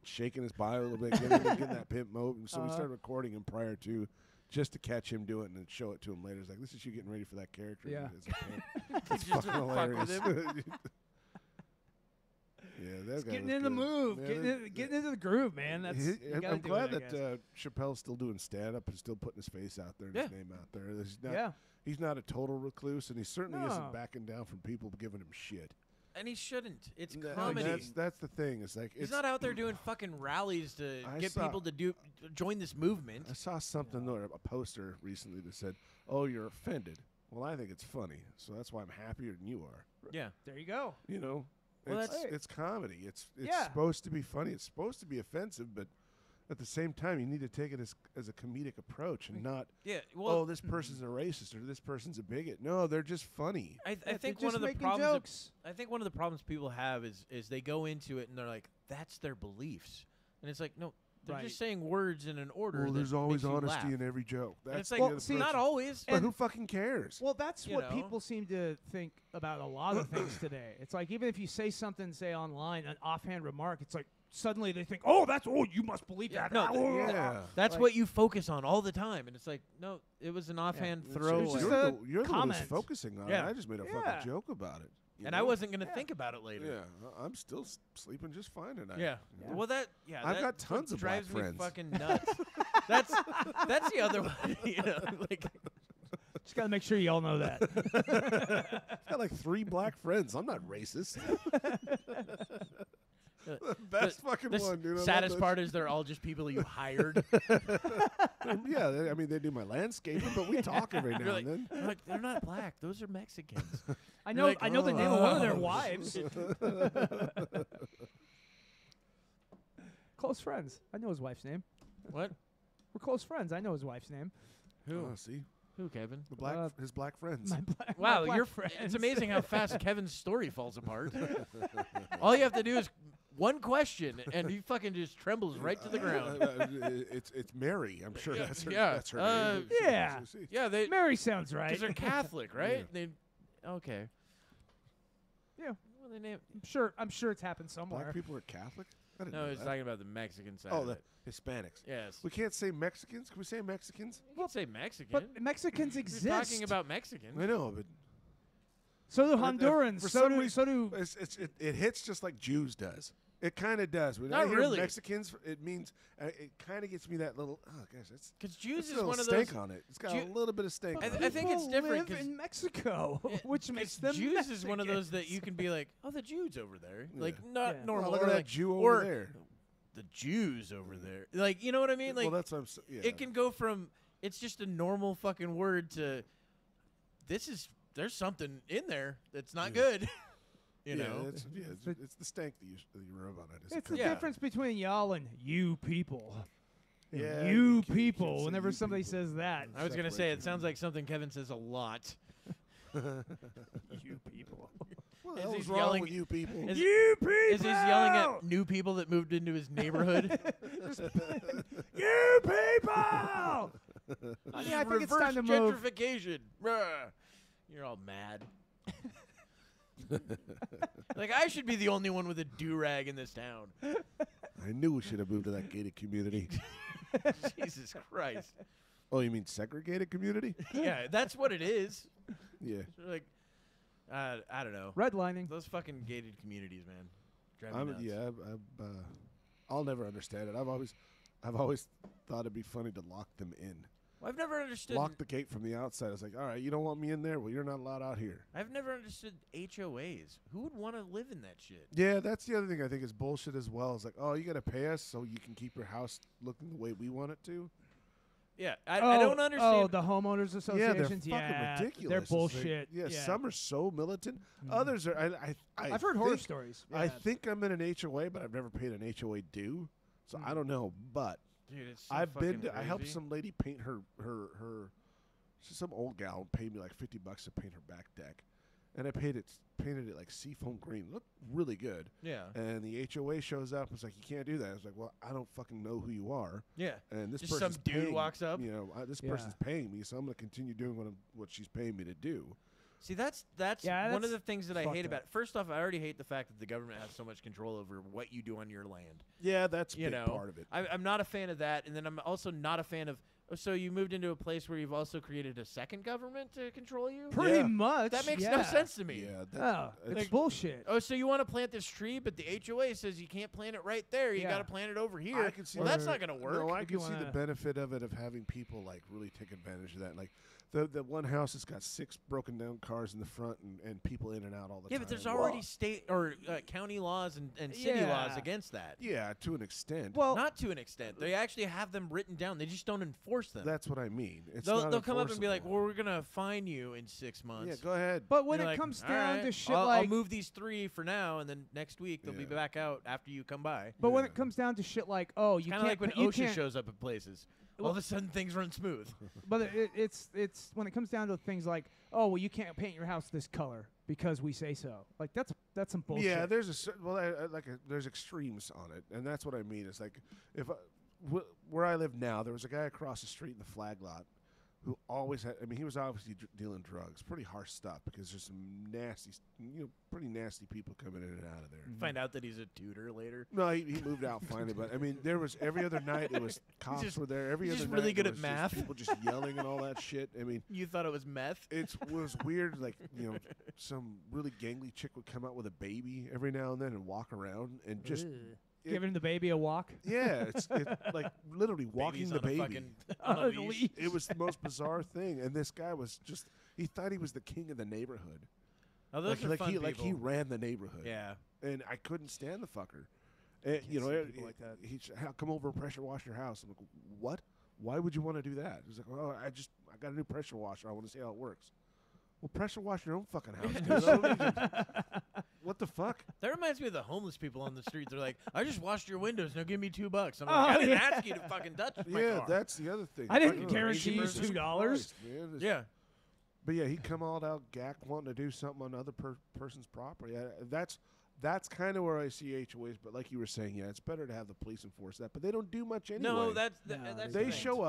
shaking his body a little bit, getting that pimp mode. And so we started recording him prior to, just to catch him do it and then show it to him later. It's like, this is you getting ready for that character. Yeah. As a pimp. Just fucking to fuck with hilarious. Yeah, that Just guy getting was in the good. move, Man, getting into the groove, man. That's you gotta I'm do glad it, I that guess. Chappelle's still doing stand up and still putting his face out there and his Yeah. name out there. He's not a total recluse, and he certainly No. isn't backing down from people giving him shit. And he shouldn't. It's And comedy. that's the thing. It's like He's it's not out there doing fucking rallies to I get saw- people to join this movement. I saw something or a poster recently that said, "Oh, you're offended." Well, I think it's funny, so that's why I'm happier than you are. Yeah. There you go. You know, Well, it's comedy. It's Yeah. supposed to be funny. It's supposed to be offensive, but at the same time, you need to take it as a comedic approach and not, Yeah. Well, oh, this person's a racist or this person's a bigot. No, they're just funny. I Yeah, think they're one just of the making problems. jokes. I think one of the problems people have is they go into it and they're like, that's their beliefs, and it's like, no, they're Right. just saying words in an order. Well, that there's always makes you honesty laugh. in every joke. And That's it's like, Well, see, not always. but who fucking cares? Well, that's You what know? people seem to think about a lot of things today. It's like even if you say something, say online, an offhand remark, it's like suddenly they think, oh, you must believe that. No, Yeah. That's what you focus on all the time, and it's like, no, it was an offhand throw. It's just You're a the one comment. who's focusing on Yeah. it. I just made a Yeah. fucking joke about it. you and know? I wasn't gonna think about it later. Yeah, I'm still sleeping just fine tonight. Yeah. Yeah. Well, I've that got tons of black drives me friends. fucking nuts. that's the other one. You know, like Just got to make sure you all know that. I've got like 3 black friends. I'm not racist. The best fucking the one, dude. I love saddest that part is they're all just people you hired. Yeah, I mean, they do my landscaping, but we talk every now You're like, and then. you're like, they're not black. Those are Mexicans. I know. like, I know the name of one of their oh. wives. Close friends. I know his wife's name. What? We're close friends. I know his wife's name. Who? See, Who, Kevin? the black, his black friends. My black. Wow, my black you're. friends. It's amazing how fast Kevin's story falls apart. All you have to do is one question, and he fucking just trembles right to the ground. It's Mary. I'm sure that's her. yeah, That's her name. yeah. Yeah, they Mary sounds right. because they're Catholic, right? They okay. Yeah. Well, they name. I'm sure it's happened somewhere. Black people are Catholic. I didn't No, know he's that. talking about the Mexican side. Oh, of the it. Hispanics. Yes. We can't say Mexicans. Can we say Mexicans? You can say Mexican. But Mexicans We're exist. talking about Mexicans. I know, but So do for Hondurans. some So do. reason, it hits just like Jews does. It kind of does. When I Not hear really. Mexicans, it means it kind of gets me that little. Oh gosh, that's Because Jews it's is a little one of stank those. on it. It's got Jew- a little bit of stank. I on th- I it. think it's different live 'cause- in Mexico, which makes them Jews is one of those that Mexicans. you can be like, oh, the Jews over there, like Yeah. not Yeah. normal. Oh, look or at that like, Jew or over there. the Jews over there, like you know what I mean? Like Well, that's what I'm. Yeah. it can go from it's just a normal fucking word to there's something in there that's not good. you know, It's the stank that you rub on it. It's the Yeah. difference between y'all and you people. Yeah, you you can't people. say Whenever you somebody people. says that, I was gonna say separate it sounds like something Kevin says a lot. you people. What Is the hell he is wrong yelling- with you people? Is, You people. is he yelling at new people that moved into his neighborhood? you people? Yeah, I think it's time to move. gentrification. Bruh. You're all mad. Like I should be the only one with a do-rag in this town. I knew we should have moved to that gated community. Jesus Christ. Oh, you mean segregated community? Yeah, that's what it is. Yeah. Like, I don't know. Redlining. Those fucking gated communities, man. Drive me nuts. Yeah, I'll never understand it. I've always thought it'd be funny to lock them in. Well, I've never understood. Lock the gate from the outside. It's like, all right, you don't want me in there? Well, you're not allowed out here. I've never understood HOAs. Who would want to live in that shit? Yeah, that's the other thing I think is bullshit as well. It's like, oh, you got to pay us so you can keep your house looking the way we want it to. Yeah, I don't Oh, understand. the homeowners associations. Yeah, they're fucking ridiculous. They're It's like- bullshit. yeah, some are so militant. Others are. I've heard horror think- stories. I Yeah. think I'm in an HOA, but I've never paid an HOA due, so I don't know. But Dude, it's so I've been. fucking I helped crazy. some lady paint her. She's some old gal paid me like $50 to paint her back deck, and I painted it like seafoam green. Looked really good. Yeah, And the HOA shows up. It's like, you can't do that. I was like, well, I don't fucking know who you are. yeah. And this Just person's some dude paying, walks up? You know, this Yeah. person's paying me, so I'm going to continue doing what she's paying me to do. See, that's Yeah, one of that's the things that I fucked hate up. about it. First off, I already hate the fact that the government has so much control over what you do on your land. Yeah, that's a You big know, part of it. I'm not a fan of that, and then I'm also not a fan of. Oh, so you moved into a place where you've also created a second government to control you? Pretty Yeah. much. That makes yeah. no sense to me. Yeah, Oh, it's bullshit. Oh, so you want to plant this tree, but the HOA says you can't plant it right there. You Yeah. got to plant it over here. I can see Well, that's that. not going to work. No, I If can you see the wanna- benefit of it, of having people like really take advantage of that. Like the one house has got 6 broken down cars in the front and people in and out all the Yeah, time. but there's already state or county laws and city Yeah. laws against that. Yeah, to an extent. Well, Not to an extent. They actually have them written down. They just don't enforce them. That's what I mean. It's They'll not come up and be like, enforceable. "Well, we're gonna fine you in 6 months." Yeah, go ahead. but when You're it like, comes "All down right, to shit I'll like, move these 3 for now, and then next week they'll be Yeah. back out after you come by. but when Yeah. it comes down to shit like, oh, you Kind can't, of like when you OSHA can't, shows up at places. All Well- of a sudden, things run smooth. But it's when it comes down to things like, oh, well, you can't paint your house this color because we say so. Like that's some bullshit. Yeah, there's there's extremes on it, and that's what I mean. It's like if where I live now, there was a guy across the street in the flag lot who always had. I mean, he was obviously dealing drugs, pretty harsh stuff because there's some nasty, pretty nasty people coming in and out of there. Find out that he's a tutor later. No, he moved out finally, but I mean, there was every other night it was cops were there. Every he's other just night really good there at was math. just people just yelling and all that shit. I mean, You thought it was meth? it was weird. Like some really gangly chick would come out with a baby every now and then and walk around and just. Giving the baby a walk. Yeah, it's like literally walking Baby's the on a baby. fucking on a leash. It was the most bizarre thing, and this guy was just—he thought he was the king of the neighborhood. Oh, those are fun like he people. ran the neighborhood. Yeah. And I couldn't stand the fucker. stand people like that. He'd come over and pressure wash your house. I'm like, what? Why would you want to do that? He's like, oh, I got a new pressure washer. I want to see how it works. Well, pressure wash your own fucking house, dude. What the fuck? That reminds me of the homeless people on the street. They're like, I just washed your windows. Now give me $2. I'm like, I didn't ask you to fucking touch my car. That's the other thing. I didn't Fucking guarantee you Jesus $2. Christ, man. Yeah. But yeah, he come all out gack wanting to do something on other person's property. That's kind of where I see HOAs. But like you were saying, yeah, it's better to have the police enforce that. But they don't do much anyway. No, that's No, the they thing. show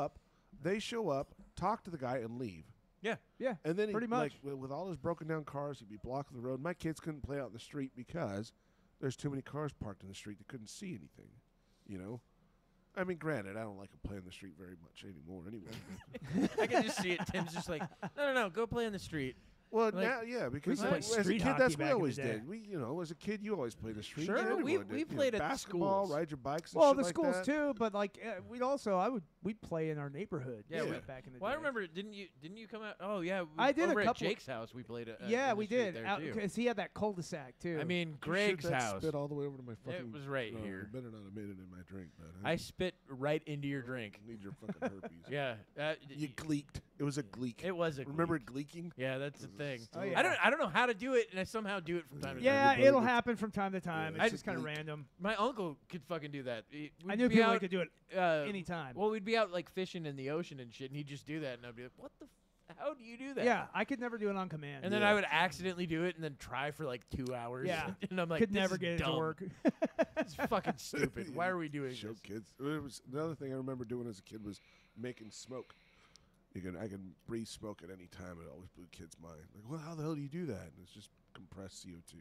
up, talk to the guy, and leave. Yeah. Yeah. And then pretty he, much. like, with all his broken down cars, he'd be blocking the road. My kids couldn't play out in the street because there's too many cars parked in the street. They couldn't see anything. I mean, granted, I don't like to play in the street very much anymore. Anyway. I can just see it. Tim's just like, no, go play in the street. Well, Like, now, yeah, because play as a street kid, hockey that's back what we in always the day. did. We, as a kid, you always played the street. Sure, Everyone we did, played at basketball, schools. ride your bikes. And Well, shit the like schools that. too, but like we'd play in our neighborhood. Yeah, too, we- back in the Well, I day. remember, didn't you come out? Oh, yeah. I did a over at couple- Jake's house, we played Yeah, in the we street did, there, too. because he had that cul-de-sac too. I mean, You shoot Greg's that house. Spit all the way over to my fucking. It was right no, here. You better not have made it in my drink, but I spit right into your drink. need your fucking herpes. Yeah. You gleeked. It was a gleek. It was a Remember gleek. gleeking? Yeah, that's the thing. Oh, yeah. I don't know how to do it, and I somehow do it from time to time. yeah, everybody it'll gets- happen from time to time. Yeah, It's it's just a kind of gleek. random. My uncle could fucking do that. I knew people that could do it uh, anytime. Well, we'd be out like fishing in the ocean and shit, and he'd just do that, and I'd be like, "What the? How do you do that?" Yeah, I could never do it on command. And then Yeah. I would accidentally do it, and then try for like 2 hours. Yeah. and I'm like, could "This never is get it to dumb. work. It's fucking stupid. Why are we doing Show this?" kids. It was another thing I remember doing as a kid was making smoke. I can breathe smoke at any time. It always blew kids' mind. Like, well, how the hell do you do that? And it's just compressed CO2.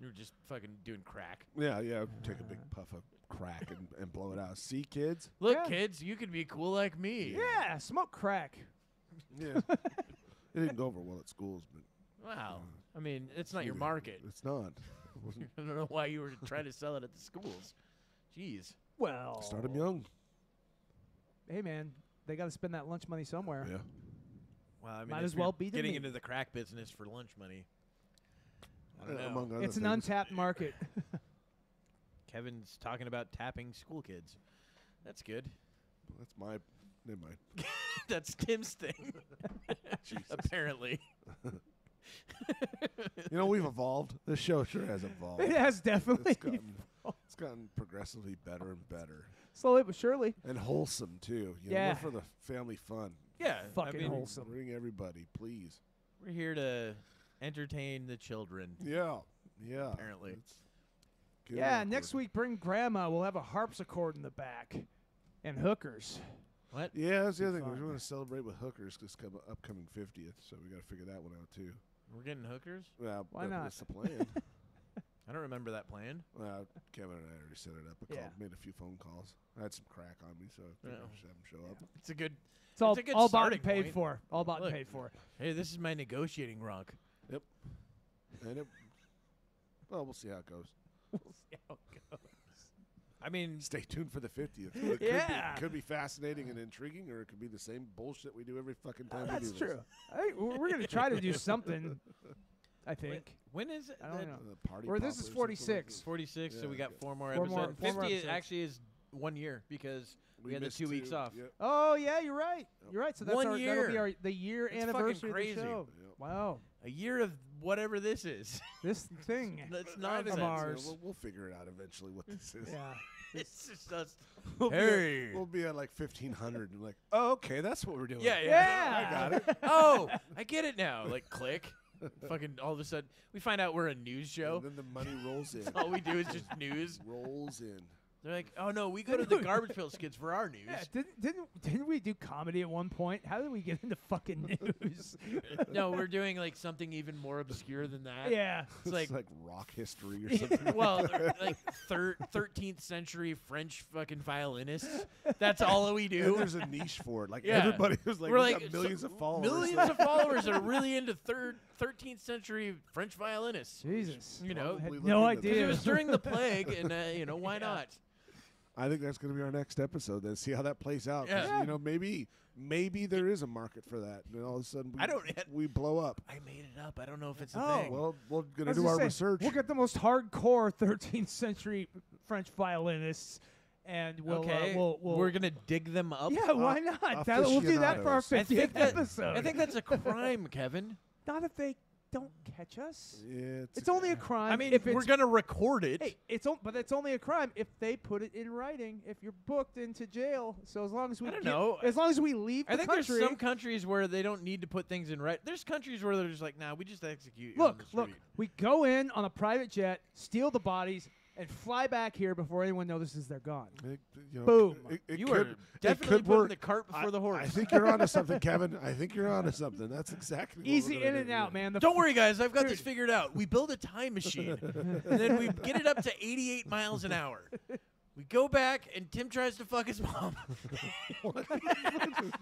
You were just fucking doing crack. Yeah. Take a big puff of crack and blow it out. See, kids? Look, Yeah. kids, you could be cool like me. Yeah, smoke crack. Yeah. It didn't go over well at schools, but Wow. I mean, it's not your either. market. It's not. It wasn't. I don't know why you were trying to sell it at the schools. Jeez. Well, Start 'em young. Hey man, they got to spend that lunch money somewhere. Yeah. Well, I mean, Might if as well you're be the getting meat. into the crack business for lunch money. I don't know. Among other It's an things. untapped market. Kevin's talking about tapping school kids. That's good. That's my. Never mind. That's Tim's thing. Jesus. Apparently. We've evolved. This show sure has evolved. It has definitely. It's gotten progressively better and better. Slowly but surely. And wholesome, too. Yeah. We're for the family fun. Yeah. Fucking wholesome. Bring everybody, please. We're here to entertain the children. Yeah. Yeah. Apparently. It's good Yeah, awkward. next week bring grandma. We'll have a harpsichord in the back. And hookers. What? Yeah, that's the other thing. fun. We're going to celebrate with hookers this upcoming 50th, so we got to figure that one out, too. We're getting hookers? Why not? That's the plan. I don't remember that plan. Well, Kevin and I already set it up. Yeah. Made a few phone calls. I had some crack on me, so I figured I should have them show up. It's a good. It's all, a good all bought starting and paid point. for. All bought Look. and paid for. Hey, this is my negotiating rock. And well, we'll see how it goes. We'll see how it goes. I mean, Stay tuned for the 50th. It Yeah. could be fascinating and intriguing, or it could be the same bullshit we do every fucking time we do That's this. true. We're going to try to do something, I think. when is it? I don't know. The party Or this is poppers or something like 46. that. 46, so Yeah, we got okay. 4 more Four more- episodes. four more 50 episodes. actually is 1 year because we had the missed 2 weeks 2. off. Yep. Oh, yeah, you're right. You're right. So that's 1 that'll be year. the year It's fucking anniversary crazy. of the show. Yep. Wow. A year of whatever this is. This thing. That's I nonsense. think ours. We'll figure it out eventually what this is. Yeah. It's just us. We'll Hey. we'll be at like 1,500 and like, oh, okay, that's what we're doing. Yeah, Yeah. I got it. Oh, I get it now. Like, click. Fucking all of a sudden, we find out we're a news show. And then the money rolls in. All we do is just news. Rolls in. They're like, oh no, we go to the Garbage Pail Skids for our news. Yeah, didn't we do comedy at one point? How did we get into fucking news? No, we're doing like something even more obscure than that. Yeah. It's like rock history or something. well, like 13th century French fucking violinists. That's all we do. And there's a niche for it. Like Yeah. everybody was like, We're we like got millions of followers. Millions of followers are really into 13th century French violinists. Jesus. You know, I had Probably no looking at because it idea. was during the plague, and why not? I think that's going to be our next episode. Then see how that plays out. 'Cause, Yeah. You know, maybe there is a market for that. And all of a sudden, we blow up. I made it up. I don't know if it's a Oh. thing. Well, we're I going to was do gonna our say, research. We'll get the most hardcore 13th century French violinists, and we'll we're gonna dig them up. yeah, why not? We'll do that for our aficionados. 50th episode. I think that's a crime, Kevin. Not if they don't catch us. Yeah, It's only a crime. I mean, if we're it's, gonna record it. hey, but it's only a crime if they put it in writing. If you're booked into jail, so as long as we I don't know. as long as we leave I the think country. there's some countries where they don't need to put things in right. There's countries where they're just like, nah, we just execute you on the Look, street. we go in on a private jet, steal the bodies, and fly back here before anyone notices they're gone. Boom. You could, are definitely could putting work. the cart before the horse. I think you're onto something, Kevin. I think you're onto something. That's exactly what Easy we're gonna in and do. out, man. Don't worry, guys. I've got this figured out. We build a time machine, and then we get it up to 88 miles an hour. We go back, and Tim tries to fuck his mom.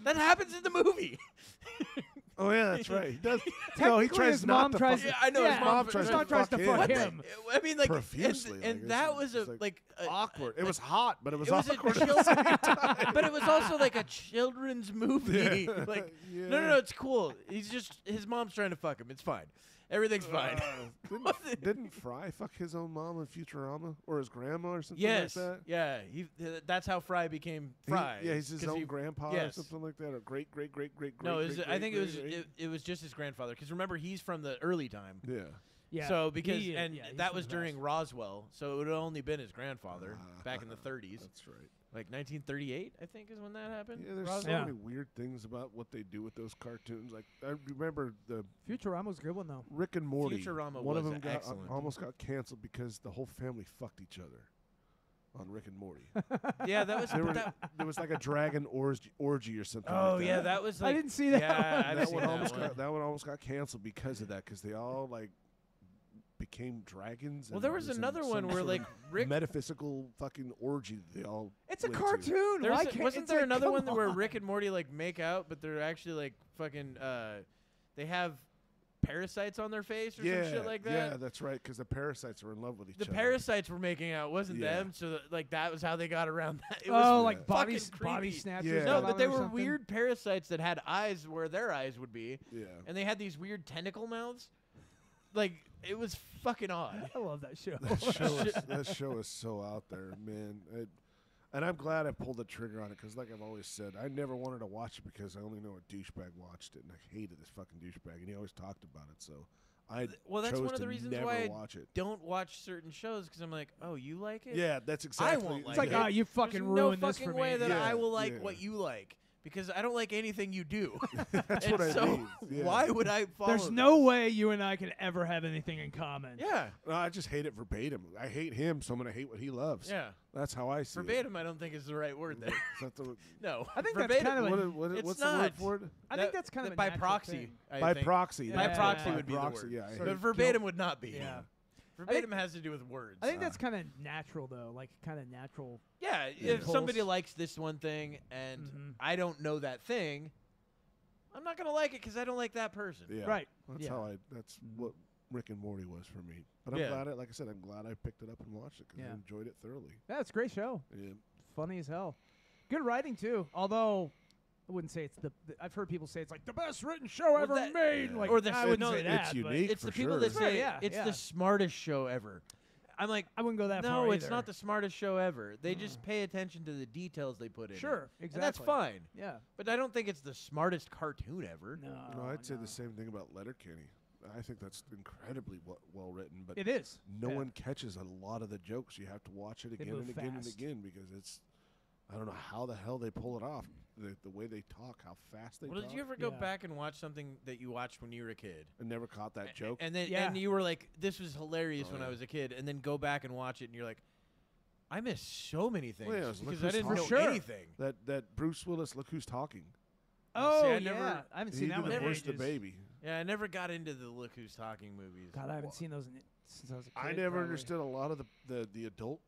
That happens in the movie. Oh yeah, that's right. He does. No, he Technically, tries his not mom to tries. fuck. Yeah, I know his mom tries his to mom tries to fuck fuck him. him. I mean, like, Profusely, and like, that it's was a like like awkward. It was hot, but it was It was a awkward. but it was also like a children's movie. Yeah. Like, Yeah. no, it's cool. He's just his mom's trying to fuck him. It's fine. Everything's fine. Didn't Fry fuck his own mom in Futurama or his grandma or something Yes, like that? yeah. That's how Fry became Fry. Yeah, he's his 'cause own he- grandpa or yes. something like that, or great. No, I think great. it was just his grandfather. Because remember, he's from the early time. Yeah. Yeah. So because he, and yeah, he's that from was the during past. Roswell, so it would have only been his grandfather back in the 30s, That's right. like 1938, I think is when that happened. Yeah, there's so Yeah. many weird things about what they do with those cartoons. Like I remember the Futurama was a good one though. Rick and Morty. Futurama one of was them excellent. almost got canceled because the whole family fucked each other on Rick and Morty. Yeah, that was. There was like a dragon orgy or something. Oh like yeah, that. that was. I Like, didn't see that Yeah, one. I've that seen one that almost one. got that one almost got canceled because of that. Because they all like became dragons. Well, and there it was in another some one where sort like of Rick. metaphysical fucking orgy they all. It's a went to. cartoon. There's Why a- can't, wasn't it's there like, another come one where on. Rick and Morty like make out, but they're actually like fucking. They have parasites on their face or Yeah, some shit like that. yeah, that's right. Because the parasites were in love with each The other. parasites were making out, wasn't Yeah. them? So like that was how they got around that. It Oh, was like body fucking body creepy. snatchers. Yeah. No, got but on they or were something? weird parasites that had eyes where their eyes would be, Yeah. and they had these weird tentacle mouths. Like it was fucking odd. I love that show. That show is so out there, man. And I'm glad I pulled the trigger on it because, like I've always said, I never wanted to watch it because I only know a douchebag watched it, and I hated this fucking douchebag, and he always talked about it. So I Well, that's chose one of to the reasons never why I watch it. don't watch certain shows because I'm like, oh, you like it? Yeah, that's exactly. won't It's like like, it. oh, you There's fucking no ruined this fucking for way me. that Yeah, I will like yeah. what you like because I don't like anything you do. That's And what I so mean. Yeah. why would I follow? There's no way you and I can ever have anything in common. Yeah, No, I just hate it verbatim. I hate him, so I'm gonna hate what he loves. yeah. That's how I see Verbatim, I don't think is the right word there. it. Is that the, No, I think that's verbatim, kind of a- what, It's what's the word not. for it? I think that's kind of a by natural proxy. thing. I By think. proxy. By Yeah, proxy yeah, would be proxy, the word. yeah, I hate But it. verbatim would not be. Yeah. Verbatim has to do with words. I think that's kind of natural though, like kind of natural. Yeah, if Impulse. somebody likes this one thing and Mhm. I don't know that thing, I'm not gonna like it because I don't like that person. Yeah. Right. That's Yeah. how that's what Rick and Morty was for me. But I'm Yeah. glad like I said, I'm glad I picked it up and watched it because Yeah. I enjoyed it thoroughly. Yeah, it's a great show. Yeah. Funny as hell. Good writing too. Although I wouldn't say it's I've heard people say it's like the best written show Well, ever that- made. Yeah. Like Or the I wouldn't no, say that. it's but unique. It's for the people sure. that Sure, say yeah, it's yeah. the smartest show ever. I'm like, I wouldn't go that far. no, it's either. not the smartest show ever. They just pay attention to the details they put in. Sure, it. exactly. And that's fine. Yeah. But I don't think it's the smartest cartoon ever. No. No, I'd say the same thing about Letterkenny. I think that's incredibly well written, but It is. no Yeah. one catches a lot of the jokes. You have to watch it again move and again and fast. again because it's. I don't know how the hell they pull it off. The way they talk, how fast they Well, talk. did you ever go Yeah. back and watch something that you watched when you were a kid? I never caught that joke. And then Yeah. and you were like, this was hilarious Oh, when I yeah. was a kid, and then go back and watch it and you're like, I missed so many things Well, yeah, it was because Look I didn't Who's know Talking. anything. That Bruce Willis, Look Who's Talking. Oh, I yeah. never- I haven't He seen that did one the in voice of the ages. baby. Yeah, I never got into the Look Who's Talking movies. God, I haven't seen those since I was a kid. I never probably. understood a lot of the adult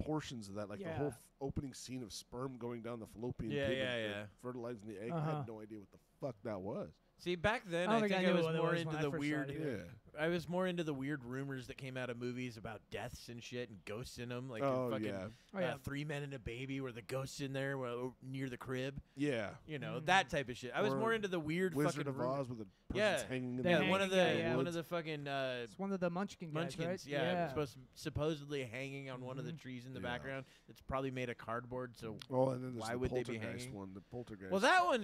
portions of that, like the whole Yeah. opening scene of sperm going down the fallopian Yeah, tube yeah, and yeah. fertilizing the egg. I Uh-huh. had no idea what the fuck that was. See, back then I I don't think think I I knew was what it more was into when I the first saw weird. it Yeah. either. I was more into the weird rumors that came out of movies about deaths and shit and ghosts in them, like Oh, in fucking yeah. Oh, yeah. 3 Men and a Baby, where the ghosts in there near the crib. Yeah. You know that type of shit. I was Or more into the weird Wizard fucking of rumors. Oz with the person's Yeah. hanging in Yeah, the one of the yeah. one of the fucking It's one of the Munchkin guys, Munchkins, right? yeah, supposedly hanging on one of the trees in the Yeah. background. It's probably made of cardboard. So Oh, and then there's Why the would they be poltergeist hanging? one, the poltergeist. well, that one,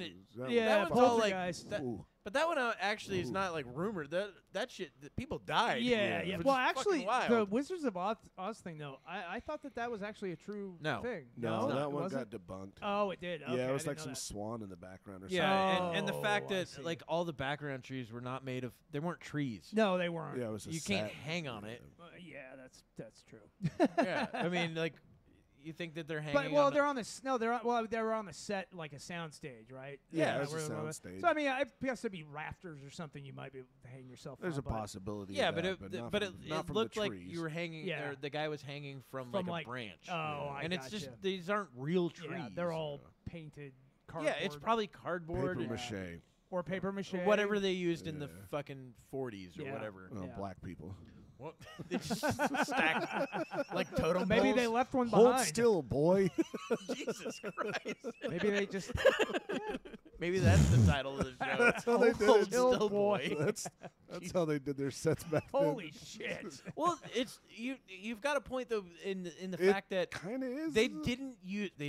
Yeah, that one's all like, Poltergeist. that- but that one actually is Ooh. not like rumored. That shit, people died. Yeah, Yeah. yeah. Which Well, is actually, fucking wild. the Wizards of Oz thing, though, I thought that was actually a true No. thing. No, that it one wasn't? got debunked. Oh, it did. Okay, yeah, I it was didn't like know some that. swan in the background or Yeah, and the Oh, fact I that see. like all the background trees were not made of, they weren't trees. No, they weren't. something. Yeah, it was a You can't set. hang on it. Yeah, that's true. Yeah, I mean, like, you think that they're hanging? But well, on they're on the they're on the set like a sound stage, right? Yeah, it's a where- sound stage. So I mean, I guess there'd be rafters or something you might be able to hang yourself. There's on, a but possibility. yeah, of but that, it not but from, it, not it from looked the like trees. you were hanging. Yeah. Or the guy was hanging from From, like like- a branch. Oh, I and it's gotcha. just these aren't real trees. Yeah, they're all painted cardboard. Yeah, it's probably cardboard paper and mache. or paper mache. or whatever they used in the Yeah. fucking 40s or Yeah. whatever. Oh, Yeah. black people. What? They just stacked like totem Maybe poles. they left one Hold behind. still, boy. Jesus Christ. Maybe they just. Maybe that's the title of the show. That's how they did Hold it. Still Boy. That's how they did their sets back Holy shit! Well, it's you've got a point though in the It fact that kind of is. they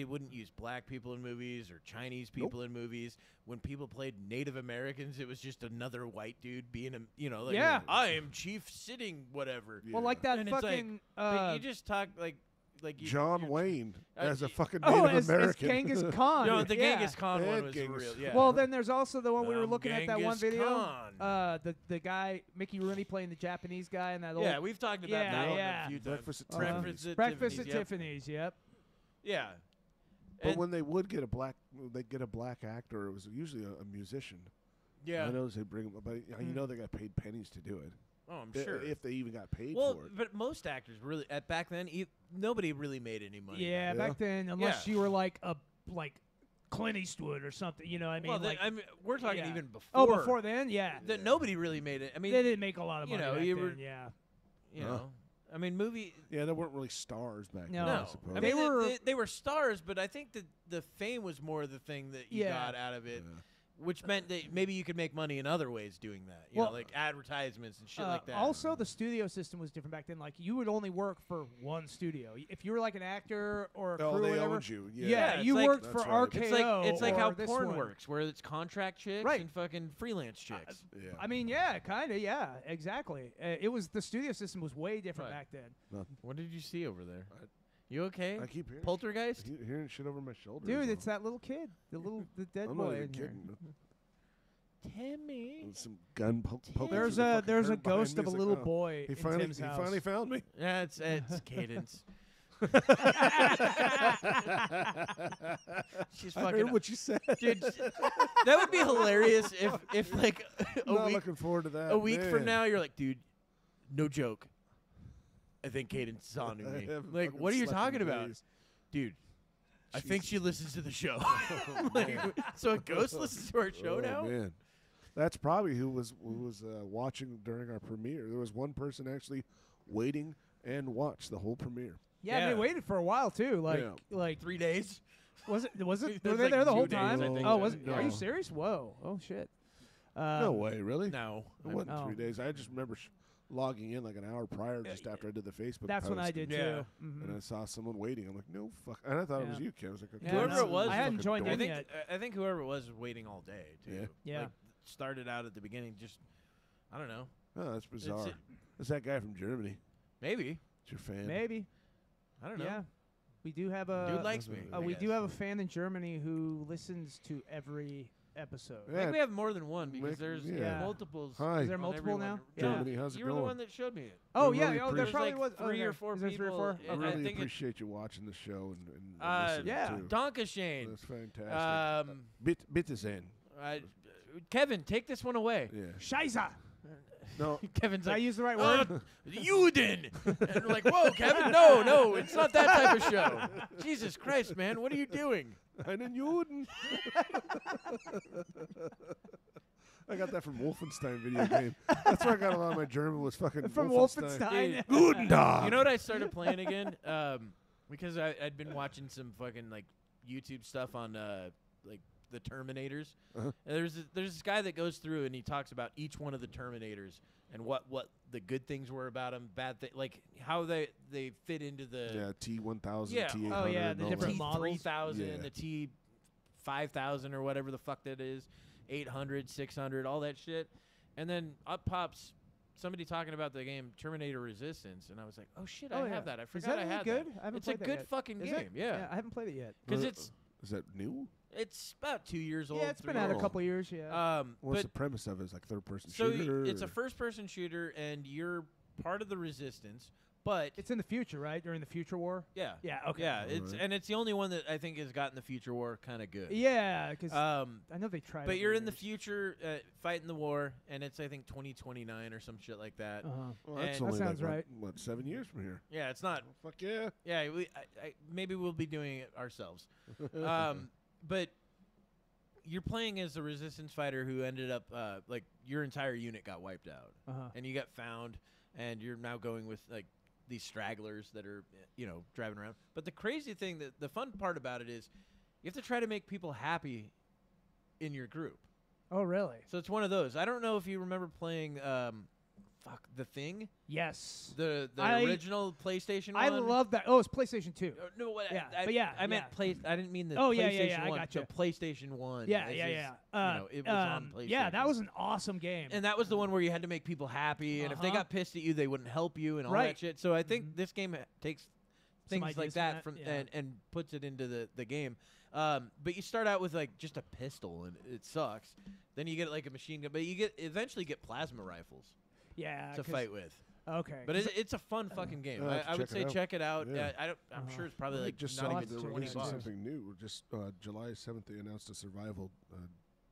wouldn't use black people in movies or Chinese people in movies. When people played Native Americans, it was just another white dude being a like, Yeah. I am chief sitting whatever. Well, like that And it's like, fucking. but you just talk like you, John you're- Wayne as a y- fucking oh, Native as American. Genghis Khan. No, the yeah. Genghis Khan one And was Genghis- real. Yeah. Well, then there's also the one we were I'm looking at that one Genghis video. Khan. The guy Mickey Rooney playing the Japanese guy and that old yeah, we've talked about Yeah, that one yeah. a few times. Breakfast at Breakfast at Breakfast Tiffany's, at yep. Tiffany's. Yep. Yeah. But And- when they would get a black, actor, it was usually a musician. yeah. I know they bring him, but you know they got paid pennies to do it. Oh, I'm sure. If they even got paid Well, for it. but most actors really back then, nobody really made any money. Yeah, Yeah. back then, unless Yeah. you were like Clint Eastwood or something, you know what I mean? Well, like, we're talking yeah. even before. oh, before then, yeah. that nobody really made it. I mean, They didn't make a lot of you money know, back you then, were- yeah. you Huh. know, I mean, movie. Yeah, they weren't really stars back No. then. I No, suppose. I They mean, were- they were stars, but I think that the fame was more the thing that you Yeah. got out of it, Yeah. which meant that maybe you could make money in other ways doing that. You Well, know, like advertisements and shit like that. Also, the studio system was different back then. Like, you would only work for one studio. If you were like an actor or a crew Oh, or they whatever, owned you. yeah, Yeah, it's you like- worked That's for right. RKO. It's like or how this porn one. works, where it's contract chicks Right. and fucking freelance chicks. Yeah. I mean, yeah, kind of, yeah, exactly. It was the studio system was way different Right. back then. What did you see over there? You okay? I keep hearing, Poltergeist? hearing shit over my shoulder. Dude, it's that little kid, the dead I'm boy not even in here. kidding. Timmy. Some gun poking There's through the a fucking there's a curtain behind ghost me. of a It's like, little oh, boy He in finally Tim's house. finally found me. Yeah, it's Cadence. She's I fucking. heard what you said. Dude, that would be hilarious if like Not looking forward to that. a week from man. now you're like, dude, no joke. I think Cadence is on to I me. haven't Like, fucking what are you slept in talking about, days. dude? I think she listens to the show. Oh, Like, man. so a ghost listens to our show Oh, now? Man. That's probably who was watching during our premiere. There was one person actually waiting and watched the whole premiere. Yeah, Yeah. they waited for a while too. Like Yeah. like 3 days. was it It were was they like there the 2 whole days, time? I think. Oh, was it? No. Are you serious? Whoa! Oh shit. No way, really? No. It wasn't Oh. 3 days. I just remember logging in like an hour prior, just after I did the Facebook. That's when I post. did Yeah. too. Mhm. And I saw someone waiting. I'm like, no fuck. And I thought it was Yeah. you, Ken. I was like, okay, Yeah, Whoever no, it was, I hadn't joined I in think yet. I think whoever it was waiting all day too. Yeah. Yeah. Like, started out at the beginning. Just I don't know. Oh, that's bizarre. it. That's that guy from Germany. Maybe It's your fan. Maybe. I don't know. Yeah. We do have a Dude likes me. I we do guess. have a fan in Germany who listens to every episode. I think we have more than one because there's yeah. multiples. Hi. Is there on multiple everyone. now? Germany, how's it You were the going? one that showed me it. Oh, We yeah. really Oh, there appreciate- probably There's was. like 3 or 4 Is there people. 3 or 4? I and really think appreciate you watching the show and listening yeah. too. Donkashane. That's fantastic. Bitte sein. Kevin, take this one away. Yeah. Scheiße. No. Kevin's Did I like, use the right word? Juden. And we're like, whoa, Kevin, no, it's not that type of show. Jesus Christ, man, what are you doing? Einen Juden. I got that from Wolfenstein video game. That's where I got a lot of my German was fucking From Wolfenstein. Wolfenstein. Guten Tag. You know what I started playing again? Because I'd been watching some fucking like YouTube stuff on like the Terminators. Uh-huh. And there's this guy that goes through and he talks about each one of the Terminators and what the good things were about them, bad thing, like how they fit into the Yeah, T1000, Yeah. T800. Oh, yeah, and the all different that. models. T3000, Yeah. the T5000 or whatever the fuck that is, 800, 600, all that shit. And then up pops somebody talking about the game Terminator Resistance, and I was like, oh shit, I have that. I Is forgot that I any had good? that. I haven't It's a played that good yet. fucking Is game, it? yeah. I haven't played it yet. Because Is that new? it's about 2 years old. Yeah, it's been 3 out a years couple years, yeah. old. What's the But premise of it? It's like third-person so shooter? it's a or- first-person shooter, and you're part of the Resistance, but It's in the future, right? During the future war? yeah, Yeah, okay. yeah, it's Alright. and it's the only one that I think has gotten the future war kind of good. Yeah, because I know they tried. But over you're in the years. future fighting the war, and it's I think 2029 or some shit like that. Uh-huh. Well, that's and- only That sounds like, right. What, 7 years from here? Yeah, it's not. Oh, fuck yeah. Yeah, maybe we'll be doing it ourselves. But you're playing as a resistance fighter who ended up like your entire unit got wiped out, Uh-huh. and you got found, and you're now going with like these stragglers that are driving around. But the crazy thing, that the fun part about it is, you have to try to make people happy in your group. Oh, really? So it's one of those. I don't know if you remember playing The Thing, Yes. the I- original PlayStation I one. love that. Oh, it's PlayStation 2. No, what, Yeah, I, but yeah, I meant yeah. play. I didn't mean the Oh, PlayStation yeah, yeah, yeah, I 1. gotcha. The PlayStation 1. Yeah, It's yeah, just, yeah. it was on PlayStation. Yeah, that was an awesome game. And that was the one where you had to make people happy, and if they Uh-huh. got pissed at you, they wouldn't help you, and all Right. that shit. So I think this game takes Some things ideas like from that that, from yeah. and puts it into the game. But you start out with like just a pistol, and it sucks. Then you get like a machine gun, but you eventually get plasma rifles yeah. to 'cause- fight with. Okay. But it's a fun fucking game. I'll have to I would check it say out. check it out. Yeah. I'm sure it's probably I like just not saw even that they're 20 releasing bucks. something new. Just July 7th, they announced a survival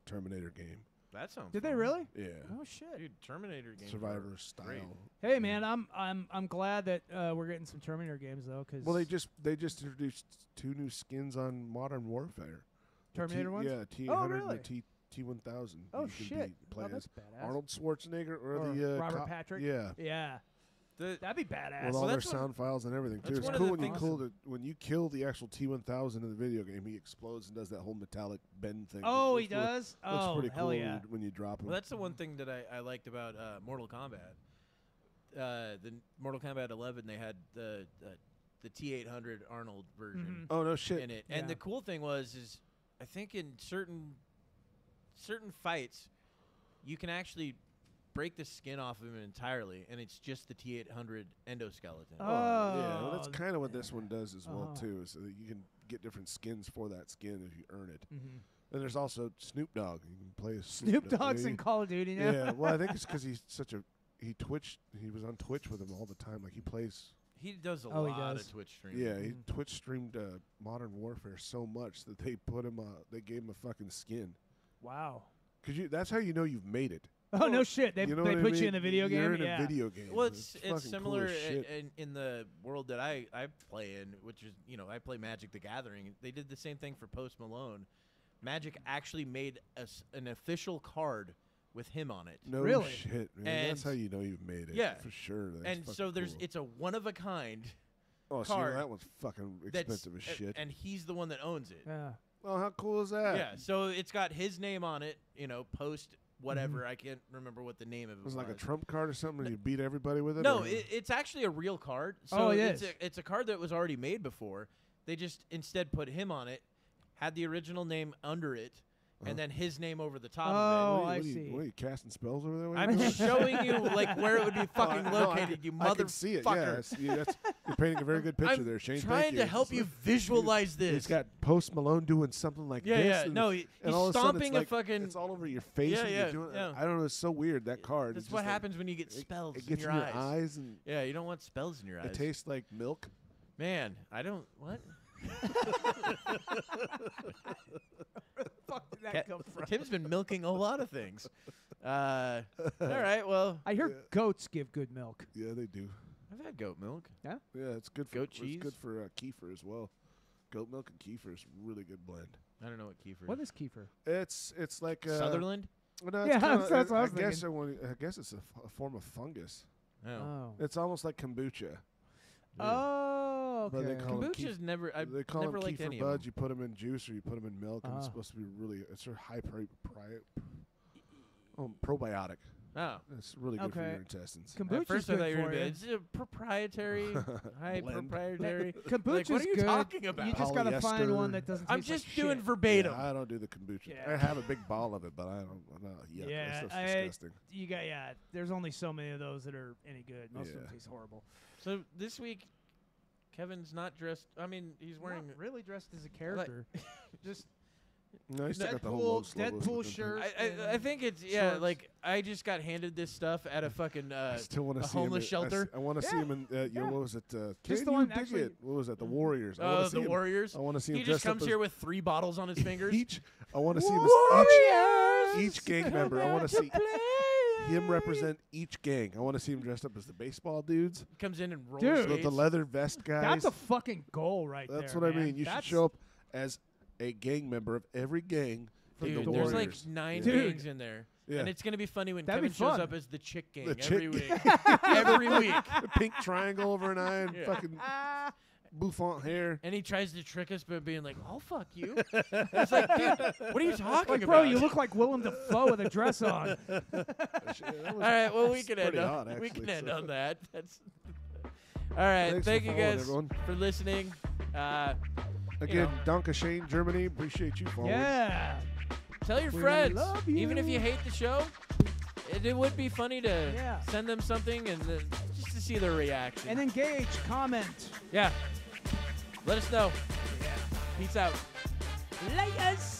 Terminator game. That sounds. Did they fun. really? Yeah. Oh shit. Dude, Terminator games. Survivor are style. great. Hey man, I'm glad that we're getting some Terminator games though, because Well, they just introduced 2 new skins on Modern Warfare. The Terminator ones? Yeah, T800 Oh, really? and the T1000. Oh You can shit. play Oh, as that's badass. Arnold Schwarzenegger or Or the Robert cop. Patrick? Yeah. Yeah. That'd be badass. With all Well, their that's one- sound files and everything too. that's It's one of cool the when you things- when you kill the actual T1000 in the video game, he explodes and does that whole metallic bend thing. Oh, It he looks really- does. Looks Oh, pretty hell cool yeah. when you drop him. Well, that's the one thing that I liked about Mortal Kombat. The Mortal Kombat 11, they had the T800 Arnold version oh no shit. in it, and Yeah. the cool thing is I think in certain fights, you can actually break the skin off of him entirely, and it's just the T800 endoskeleton. Yeah, well, Oh, that's kind of what this one does as well Uh-huh. too. So that you can get different skins for that skin if you earn it. Mhm. And there's also Snoop Dogg. You can play as Snoop Dogg's Yeah, in Call of Duty now. Yeah, well, I think it's because he's such a he was on Twitch with him all the time. Like he plays. He does a Oh, he lot does. of Twitch streaming. Yeah, he Twitch streamed Modern Warfare so much that they put him. They gave him a fucking skin. Wow. That's how you know you've made it. Oh no shit! They you know they what I put you mean? in a video game. You're in Yeah. a video game. Well, it's fucking cool similar as shit. in the world that I play in, which is I play Magic the Gathering. They did the same thing for Post Malone. Magic actually made an official card with him on it. No Really? shit, man. And- That's how you know you've made it. Yeah. for sure. That's And so fucking cool. it's a one of a kind. Oh, so card that one's fucking That's expensive as shit. and he's the one that owns it. Yeah. Well, how cool is that? Yeah, so it's got his name on it. Post whatever. I can't remember what the name of it It was. was like a trump card or something, and you beat everybody with it? No, or- it's actually a real card. So Oh, it it's is. it's a card that was already made before. They just instead put him on it, had the original name under it, and then his name over the top Oh, of it. I What see. are you casting spells over there? What are I'm you doing? just showing you like where it would be fucking No, located, you I can see it. Yeah, motherfucker. you're painting a very good picture I'm there, Shane. trying Thank to you. help you visualize this. He's got Post Malone doing something like Yeah, this. yeah. and- No, and he's all of a sudden stomping it's like, a fucking. It's all over your face. Yeah, and yeah, you're doing yeah. I don't know. It's so weird. That card. That's it's what just like- happens when you get spells It gets in your eyes. and Yeah, you don't want spells in your eyes. it tastes like milk. Man, I don't. What? Fuck did that come from? Tim's been milking a lot of things. All right, well, I hear goats give good milk. Yeah, they do. I've had goat milk. Yeah, it's good for Goat It's cheese? good for kefir as well. Goat milk and kefir is a really good blend. I don't know what kefir What is. is kefir? It's like Sutherland? No, Yeah, it's kinda, that's what I was guess thinking. I guess it's a form of fungus. Oh. Oh. It's almost like kombucha. Oh, But they okay. call 'em Kombucha's never. I've They call never them liked any kefir of buds. them. You put them in juice or you put them in milk, and it's Oh. supposed to be really. It's a high probiotic. Oh. It's really good for Okay. your intestines. Kombucha's At first I good thought you were for going to you. be. It's a proprietary, high Blend. proprietary. Kombucha's Like, what are you good. talking about? You just gotta find Polyester. one that doesn't I'm taste just like doing shit. verbatim. Yeah, I don't do the kombucha. Yeah. I have a big ball of it, but I don't. No, yuck, Yeah, that stuff's I- disgusting. You got there's only so many of those that are any good. Most of them Yeah. taste horrible. So this week, Kevin's not dressed. I mean, he's wearing. Not really dressed as a character. Just No, he's still got the whole Deadpool- Lowe's logos Deadpool with him. shirt. I think it's Shorts. like I just got handed this stuff at a fucking I still want a to see him homeless in- shelter. I want to see him in. What was it? Just Can the you one dig actually- it? What was that? The Warriors. I wanna Oh, see the him- Warriors. I want to see him He just dressed up comes as here with 3 bottles on his fingers. I want to see him as Warriors, each gang member. I want to see play. him represent each gang. I want to see him dressed up as the baseball dudes, Comes in and rolls Dude. with the leather vest guys. that's a fucking goal right there. That's what I man. mean. You should That's- show up as a gang member of every gang from Dude, the there's Warriors. like 9 Dude. gangs in there. Yeah. And it's going to be funny when That'd Kevin be shows fun. up as the chick gang The every chick week. Every week. A pink triangle over an eye and Yeah. fucking bouffant hair. And he tries to trick us by being like, I'll fuck you. It's like, dude, what are you talking Like, about? bro, you look like Willem Dafoe with a dress on. All All right, well, we can end hot, on, we can actually, end so. on that. That's all right, Thanks thank for you following, guys everyone. for listening. Again, know. Danke Shane, Germany. Appreciate you following. Yeah. Tell your We friends, love even if you. you hate the show, it would be funny to Yeah. send them something and just to see their reaction. And engage, comment. yeah, let us know. Peace out. Layers.